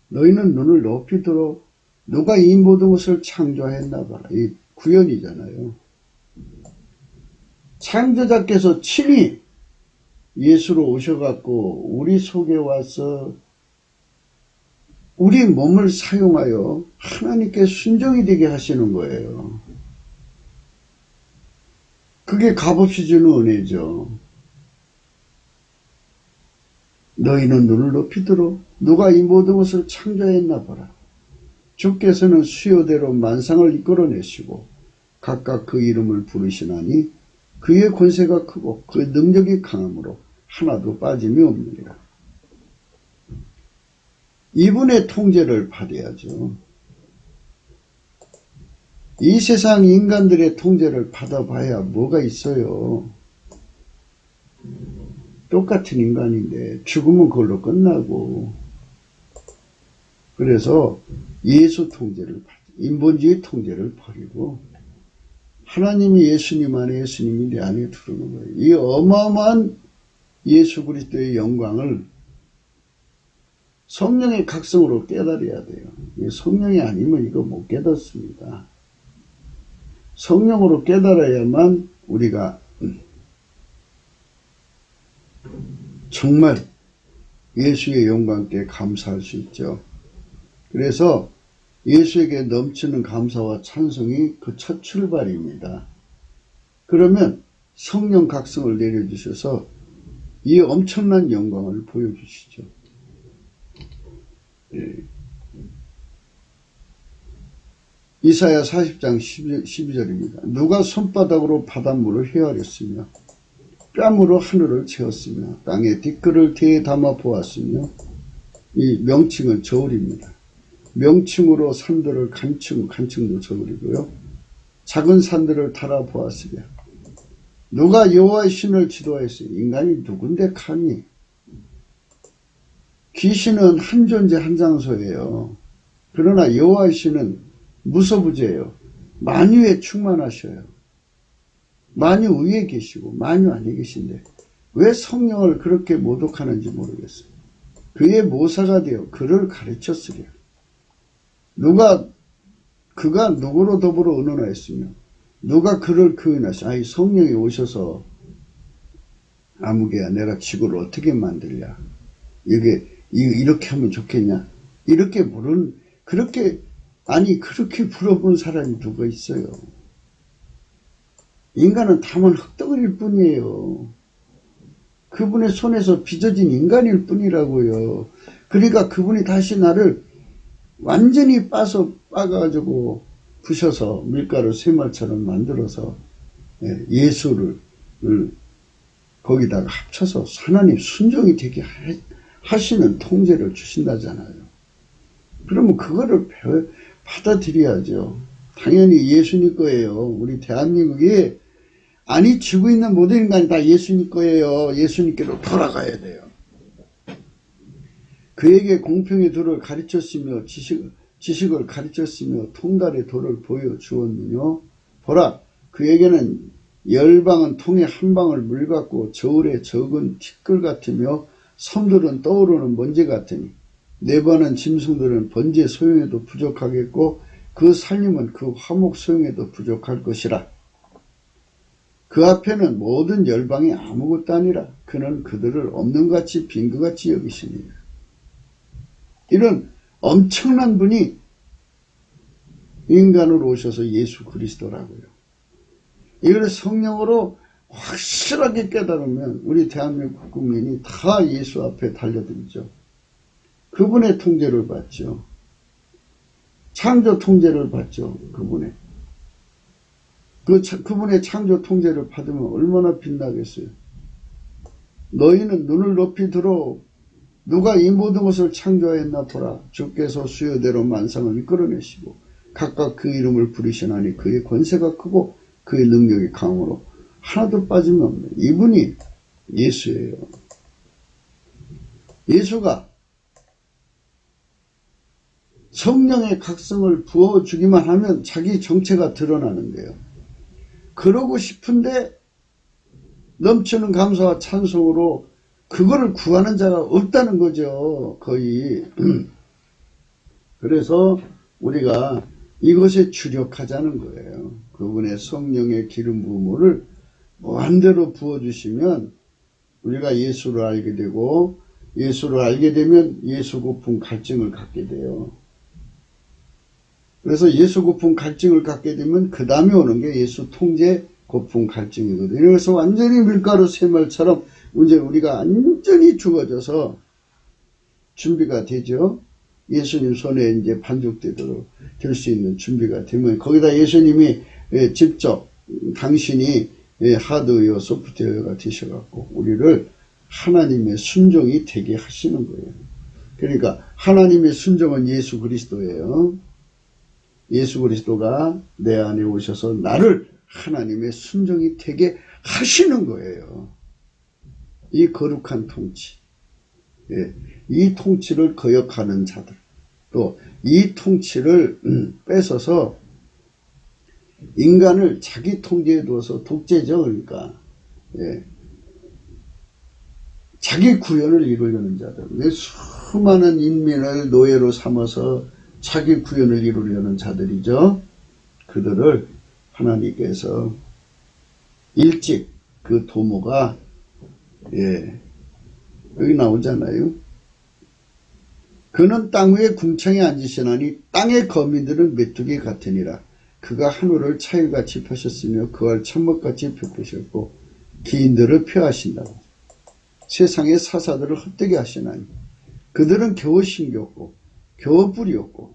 너희는 눈을 높이 들어 누가 이 모든 것을 창조했나 봐라. 이 구현이잖아요. 창조자께서 친히 예수로 오셔갖고 우리 속에 와서 우리 몸을 사용하여 하나님께 순종이 되게 하시는 거예요. 그게 값없이 주는 은혜죠. 너희는 눈을 높이 들어 누가 이 모든 것을 창조했나 보라. 주께서는 수요대로 만상을 이끌어내시고 각각 그 이름을 부르시나니 그의 권세가 크고 그 능력이 강함으로 하나도 빠짐이 없느니라. 이분의 통제를 받아야죠. 이 세상 인간들의 통제를 받아봐야 뭐가 있어요. 똑같은 인간인데 죽으면 그걸로 끝나고. 그래서 예수 통제를 인본주의 통제를 버리고 하나님이 예수님 안에 예수님이 내 안에 들어오는 거예요. 이 어마어마한 예수 그리스도의 영광을 성령의 각성으로 깨달아야 돼요. 성령이 아니면 이거 못 깨닫습니다. 성령으로 깨달아야만 우리가 정말 예수의 영광께 감사할 수 있죠. 그래서 예수에게 넘치는 감사와 찬송이 그 첫 출발입니다. 그러면 성령 각성을 내려주셔서 이 엄청난 영광을 보여주시죠. 예. 이사야 40장 12절입니다. 누가 손바닥으로 바닷물을 헤아렸으며 뺨으로 하늘을 채웠으며 땅에 뒷글을 대에 담아 보았으며, 이 명칭은 저울입니다. 명칭으로 산들을 간층도 저울이고요. 작은 산들을 달아 보았으며 누가 여호와의 신을 지도하였으니 인간이 누군데 감히. 귀신은 한 존재 한 장소예요. 그러나 여호와의 신은 무소부재예요. 만유에 충만하셔요. 만유 위에 계시고 만유 안에 계신데 왜 성령을 그렇게 모독하는지 모르겠어요. 그의 모사가 되어 그를 가르쳤으랴. 그가 누구로 더불어 의논하였으며 누가 그를 교훈하시오. 아이 성령이 오셔서 아무개야 내가 지구를 어떻게 만들랴. 이렇게 하면 좋겠냐. 이렇게 그렇게 물어본 사람이 누가 있어요. 인간은 다만 흙덩어리일 뿐이에요. 그분의 손에서 빚어진 인간일 뿐이라고요. 그러니까 그분이 다시 나를 완전히 빠가지고 부셔서 밀가루 쇠말처럼 만들어서 예수를 거기다가 합쳐서 하나님 순종이 되게 하시는 통제를 주신다잖아요. 그러면 그거를 받아들여야죠. 당연히 예수님 거예요. 우리 대한민국이 지고 있는 모든 인간이 다 예수님 거예요. 예수님께로 돌아가야 돼요. 그에게 공평의 도를 가르쳤으며 지식을 가르쳤으며 통달의 도를 보여주었느뇨. 보라, 그에게는 열방은 통에 한 방울 물 같고 저울에 적은 티끌 같으며 섬들은 떠오르는 먼지 같으니 네번은 짐승들은 번제 소용에도 부족하겠고 그 살림은 그 화목 소용에도 부족할 것이라. 그 앞에는 모든 열방이 아무것도 아니라 그는 그들을 없는 같이 빈것같이 여기시니라. 이런 엄청난 분이 인간으로 오셔서 예수 그리스도라고요. 이걸 성령으로 확실하게 깨달으면 우리 대한민국 국민이 다 예수 앞에 달려들죠. 그분의 통제를 받죠. 창조 통제를 받죠. 그분의 창조 통제를 받으면 얼마나 빛나겠어요. 너희는 눈을 높이 들어 누가 이 모든 것을 창조하였나 보라. 주께서 수요대로 만상을 이끌어내시고 각각 그 이름을 부르시나니 그의 권세가 크고 그의 능력이 강으로 하나도 빠짐이 없네. 이분이 예수예요. 예수가 성령의 각성을 부어주기만 하면 자기 정체가 드러나는데요. 그러고 싶은데 넘치는 감사와 찬송으로 그거를 구하는 자가 없다는 거죠. 거의. 그래서 우리가 이것에 주력하자는 거예요. 그분의 성령의 기름 부음을 무한대로 부어주시면 우리가 예수를 알게 되고, 예수를 알게 되면 예수 고픈 갈증을 갖게 돼요. 그래서 예수 고픈 갈증을 갖게 되면 그 다음에 오는 게 예수 통제 고픈 갈증이거든요. 그래서 완전히 밀가루 쇠말처럼 이제 우리가 완전히 죽어져서 준비가 되죠. 예수님 손에 이제 반죽되도록 될 수 있는 준비가 되면 거기다 예수님이 직접 당신이 하드웨어 소프트웨어가 되셔갖고 우리를 하나님의 순종이 되게 하시는 거예요. 그러니까 하나님의 순종은 예수 그리스도예요. 예수 그리스도가 내 안에 오셔서 나를 하나님의 순종이 되게 하시는 거예요. 이 거룩한 통치, 이 통치를 거역하는 자들, 또 이 통치를 뺏어서 인간을 자기 통제에 두어서 독재죠. 그러니까 자기 구현을 이루려는 자들, 수많은 인민을 노예로 삼아서 자기 구현을 이루려는 자들이죠. 그들을 하나님께서 일찍 그 도모가 여기 나오잖아요. 그는 땅 위에 궁창에 앉으시나니 땅의 거민들은 메뚜기 같으니라. 그가 하늘을 차일같이 펴셨으며 그알 천막같이 펴으셨고 기인들을 폐하신다고. 세상의 사사들을 헛되게 하시나니 그들은 겨우 심겼고 겨우 뿌리였고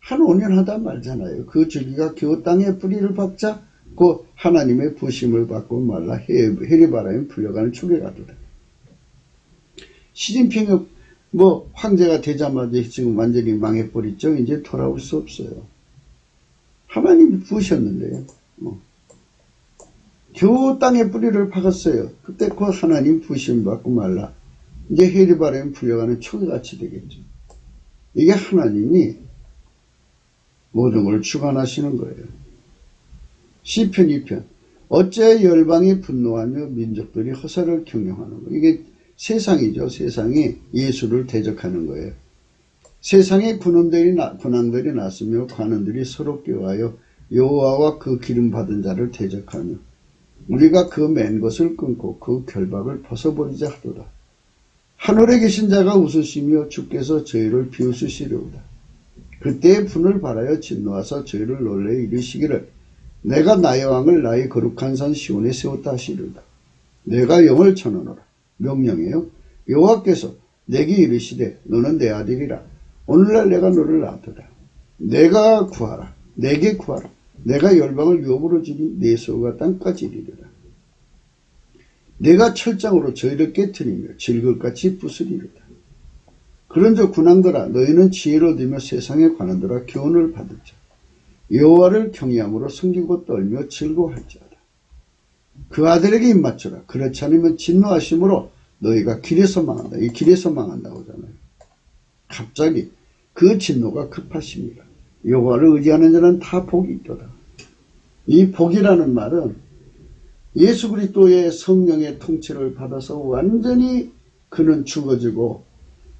한 5년 하다 말잖아요. 그 줄기가 겨우 땅에 뿌리를 박자 그 하나님의 부심을 받고 말라 해리바람에 풀려가는 축에 가더라. 시진핑이 황제가 되자마자 지금 완전히 망해버렸죠. 이제 돌아올 수 없어요. 하나님이 부으셨는데요. 겨우 땅에 뿌리를 박았어요. 그때 그 하나님 부심 받고 말라 이제 해리바람에 풀려가는 초기같이 되겠죠. 이게 하나님이 모든 걸 주관하시는 거예요. 시편 2편 어째 열방이 분노하며 민족들이 허사를 경영하는 거. 이게 세상이죠. 세상이 예수를 대적하는 거예요. 세상에 군왕들이 났으며 관원들이 서로 껴하여 여호와와 그 기름 받은 자를 대적하며 우리가 그 맨 것을 끊고 그 결박을 벗어버리자 하도다. 하늘에 계신 자가 웃으시며 주께서 저희를 비웃으시려오다. 그때의 분을 바라여 진노하사 저희를 놀래 이르시기를 내가 나의 왕을 나의 거룩한 산 시온에 세웠다 하시리로다. 내가 영을 쳐넣어라. 명령이에요. 여호와께서 내게 이르시되 너는 내 아들이라. 오늘날 내가 너를 낳았도다. 내가 구하라. 내게 구하라. 내가 열방을 유업으로 주니 내 소가 땅까지 이르리라. 내가 철장으로 저희를 깨트리며 질글같이 부수리로다. 그런저 군왕들아 너희는 지혜를 얻으며 세상의 관원들아 교훈을 받을자. 여호와를 경외함으로 숨기고 떨며 즐거워할지어다. 그 아들에게 입맞춰라. 그렇지 않으면 진노하심으로 너희가 길에서 망한다. 이 길에서 망한다고 하잖아요. 갑자기 그 진노가 급하십니다. 여호와를 의지하는 자는 다 복이 있도다. 이 복이라는 말은 예수 그리스도의 성령의 통치를 받아서 완전히 그는 죽어지고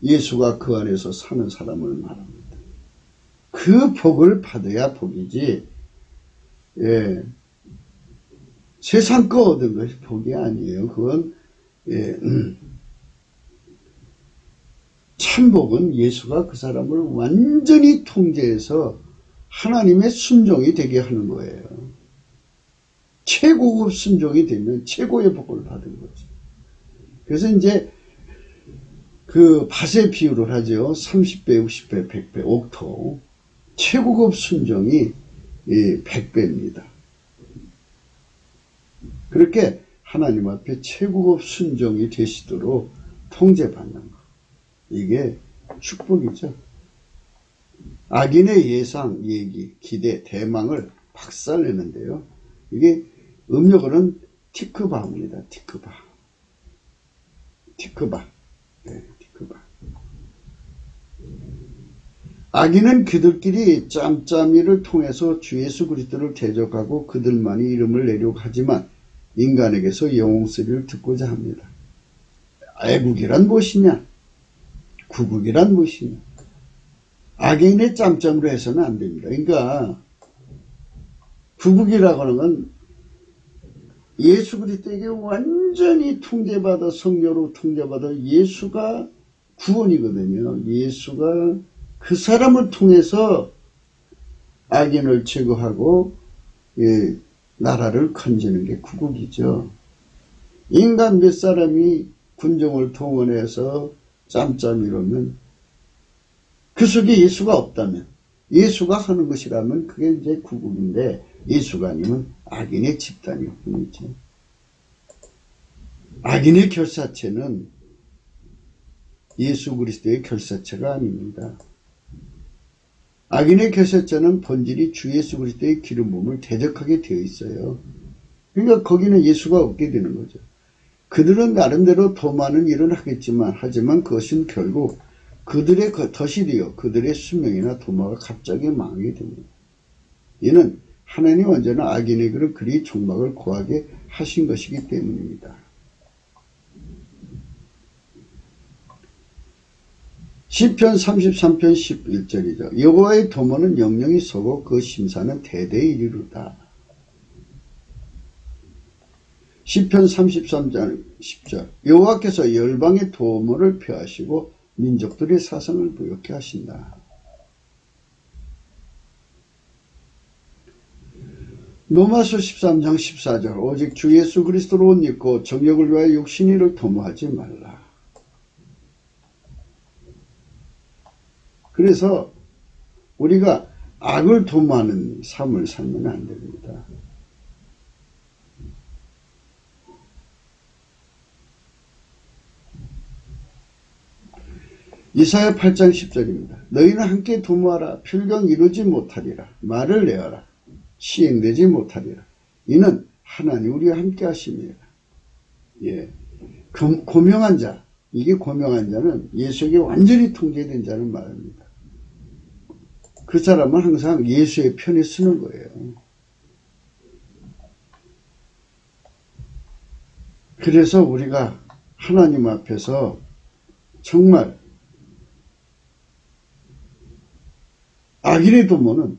예수가 그 안에서 사는 사람을 말합니다. 그 복을 받아야 복이지, 세상 거 얻은 것이 복이 아니에요. 그건, 참복은 예수가 그 사람을 완전히 통제해서 하나님의 순종이 되게 하는 거예요. 최고급 순종이 되면 최고의 복을 받은 거죠. 그래서 이제 그 밭의 비유를 하죠. 30배, 60배, 100배, 옥토. 최고급 순종이 100배입니다. 그렇게 하나님 앞에 최고급 순종이 되시도록 통제받는 것. 이게 축복이죠. 악인의 예상, 얘기, 기대, 대망을 박살내는데요. 이게 음력어는 티크바입니다. 티크바. 네, 티크바. 악인은 그들끼리 짬짬이를 통해서 주 예수 그리스도를 대적하고 그들만이 이름을 내려고 하지만 인간에게서 영웅소리를 듣고자 합니다. 애국이란 무엇이냐? 구국이란 무엇이냐? 악인의 짬짬으로 해서는 안 됩니다. 그러니까 구국이라고 하는 건 예수 그리스도에게 완전히 통제받아 성령으로 통제받아 예수가 구원이거든요. 예수가 그 사람을 통해서 악인을 제거하고 나라를 건지는 게 구국이죠. 인간 몇 사람이 군종을 동원해서 짬짬 이러면 그 속에 예수가 없다면 예수가 하는 것이라면 그게 이제 구국인데 예수가 아니면 악인의 집단이 뿐이죠. 악인의 결사체는 예수 그리스도의 결사체가 아닙니다. 악인의 결사체는 본질이 주 예수 그리스도의 기름 부음을 대적하게 되어 있어요. 그러니까 거기는 예수가 없게 되는 거죠. 그들은 나름대로 더 많은 일을 하겠지만 하지만 그것은 결국 그들의 덫이 되어 그들의 수명이나 도마가 갑자기 망하게 됩니다. 이는 하나님 언제나 악인에게로 그리 종막을 고하게 하신 것이기 때문입니다. 시편 33편 11절이죠. 여호와의 도모는 영영이 서고 그 심사는 대대에 이르르다. 시편 33장 10절 여호와께서 열방의 도모를 펴하시고 민족들의 사성을 부욕케 하신다. 로마서 13장 14절 오직 주 예수 그리스도로 옷 입고 정욕을 위하여 육신이를 도모하지 말라. 그래서 우리가 악을 도모하는 삶을 살면 안 됩니다. 이사야 8장 10절입니다. 너희는 함께 도모하라. 필경 이루지 못하리라. 말을 내어라. 시행되지 못하리라. 이는 하나님 우리와 함께 하심이라. 예. 고명한 자, 이게 고명한 자는 예수에게 완전히 통제된 자는 말입니다. 그 사람은 항상 예수의 편에 서는 거예요. 그래서 우리가 하나님 앞에서 정말 악인의 도모는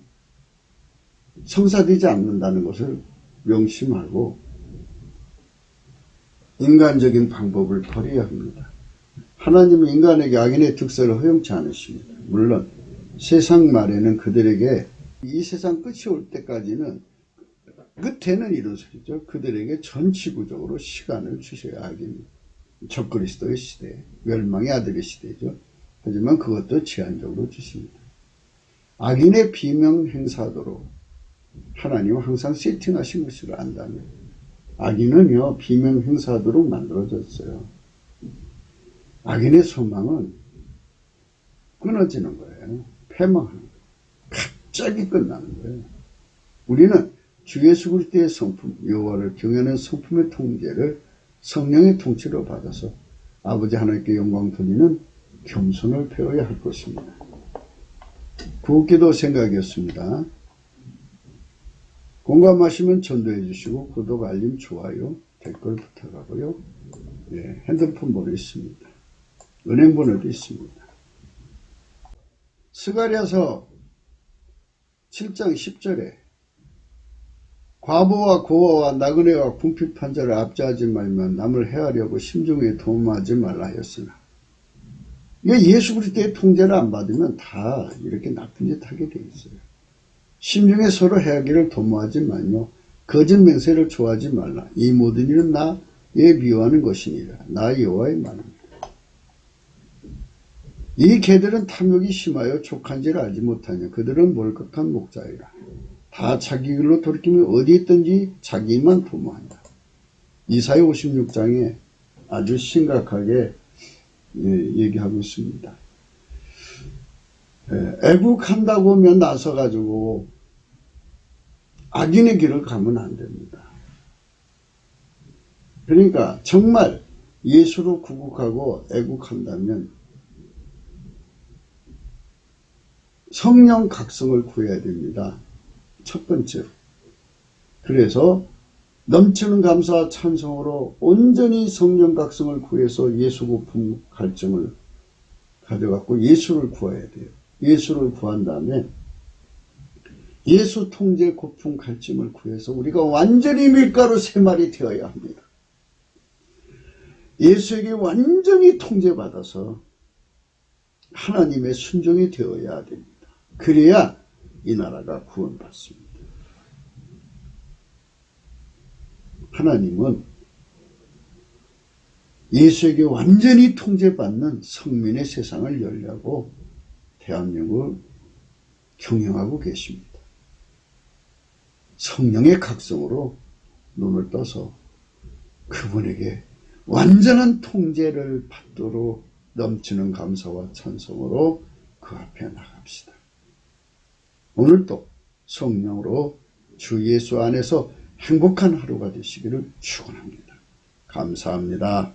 성사되지 않는다는 것을 명심하고 인간적인 방법을 버려야 합니다. 하나님은 인간에게 악인의 득세를 허용치 않으십니다. 물론 세상 말에는 그들에게 이 세상 끝이 올 때까지는 끝에는 이런 소리죠. 그들에게 전지구적으로 시간을 주셔야 하긴 적그리스도의 시대, 멸망의 아들의 시대죠. 하지만 그것도 제한적으로 주십니다. 악인의 비명 행사도록 하나님은 항상 세팅하신 것을 안다면 악인은요 비명 행사도록 만들어졌어요. 악인의 소망은 끊어지는 거예요. 패망하는 거예요. 갑자기 끝나는 거예요. 우리는 주 예수 그리스도의 성품, 여호와를 경외하는 성품의 통제를 성령의 통치로 받아서 아버지 하나님께 영광 돌리는 겸손을 배워야 할 것입니다. 구기도 생각이었습니다. 공감하시면 전도해 주시고 구독, 알림, 좋아요, 댓글 부탁하고요. 예, 핸드폰 번호 있습니다. 은행 번호도 있습니다. 스가랴서 7장 10절에 과부와 고아와 나그네와 궁핍한 자를 압제하지 말면 남을 해하려고 심중에 도움하지 말라 하였으나 예수 그리스도의 통제를 안 받으면 다 이렇게 나쁜 짓 하게 돼 있어요. 심중에 서로 해하기를 도모하지 말며 거짓 맹세를 좋아하지 말라. 이 모든 일은 나의 미워하는 것이니라. 나 여호와의 말입니다. 이 개들은 탐욕이 심하여 족한지를 알지 못하냐. 그들은 몰각한 목자이라. 다 자기 길로 돌이키며 어디 있든지 자기만 도모한다. 이사야 56장에 아주 심각하게 얘기하고 있습니다. 애국한다고 하면 나서가지고 악인의 길을 가면 안 됩니다. 그러니까 정말 예수로 구국하고 애국한다면 성령 각성을 구해야 됩니다. 첫 번째로. 그래서 넘치는 감사와 찬송으로 온전히 성령 각성을 구해서 예수 고품 갈증을 가져갖고 예수를 구해야 돼요. 예수를 구한 다음에 예수 통제 고품 갈증을 구해서 우리가 완전히 밀가루 세 마리 되어야 합니다. 예수에게 완전히 통제받아서 하나님의 순종이 되어야 됩니다. 그래야 이 나라가 구원받습니다. 하나님은 예수에게 완전히 통제받는 성민의 세상을 열려고 대한민국을 경영하고 계십니다. 성령의 각성으로 눈을 떠서 그분에게 완전한 통제를 받도록 넘치는 감사와 찬송으로 그 앞에 나갑시다. 오늘도 성령으로 주 예수 안에서 행복한 하루가 되시기를 축원합니다. 감사합니다.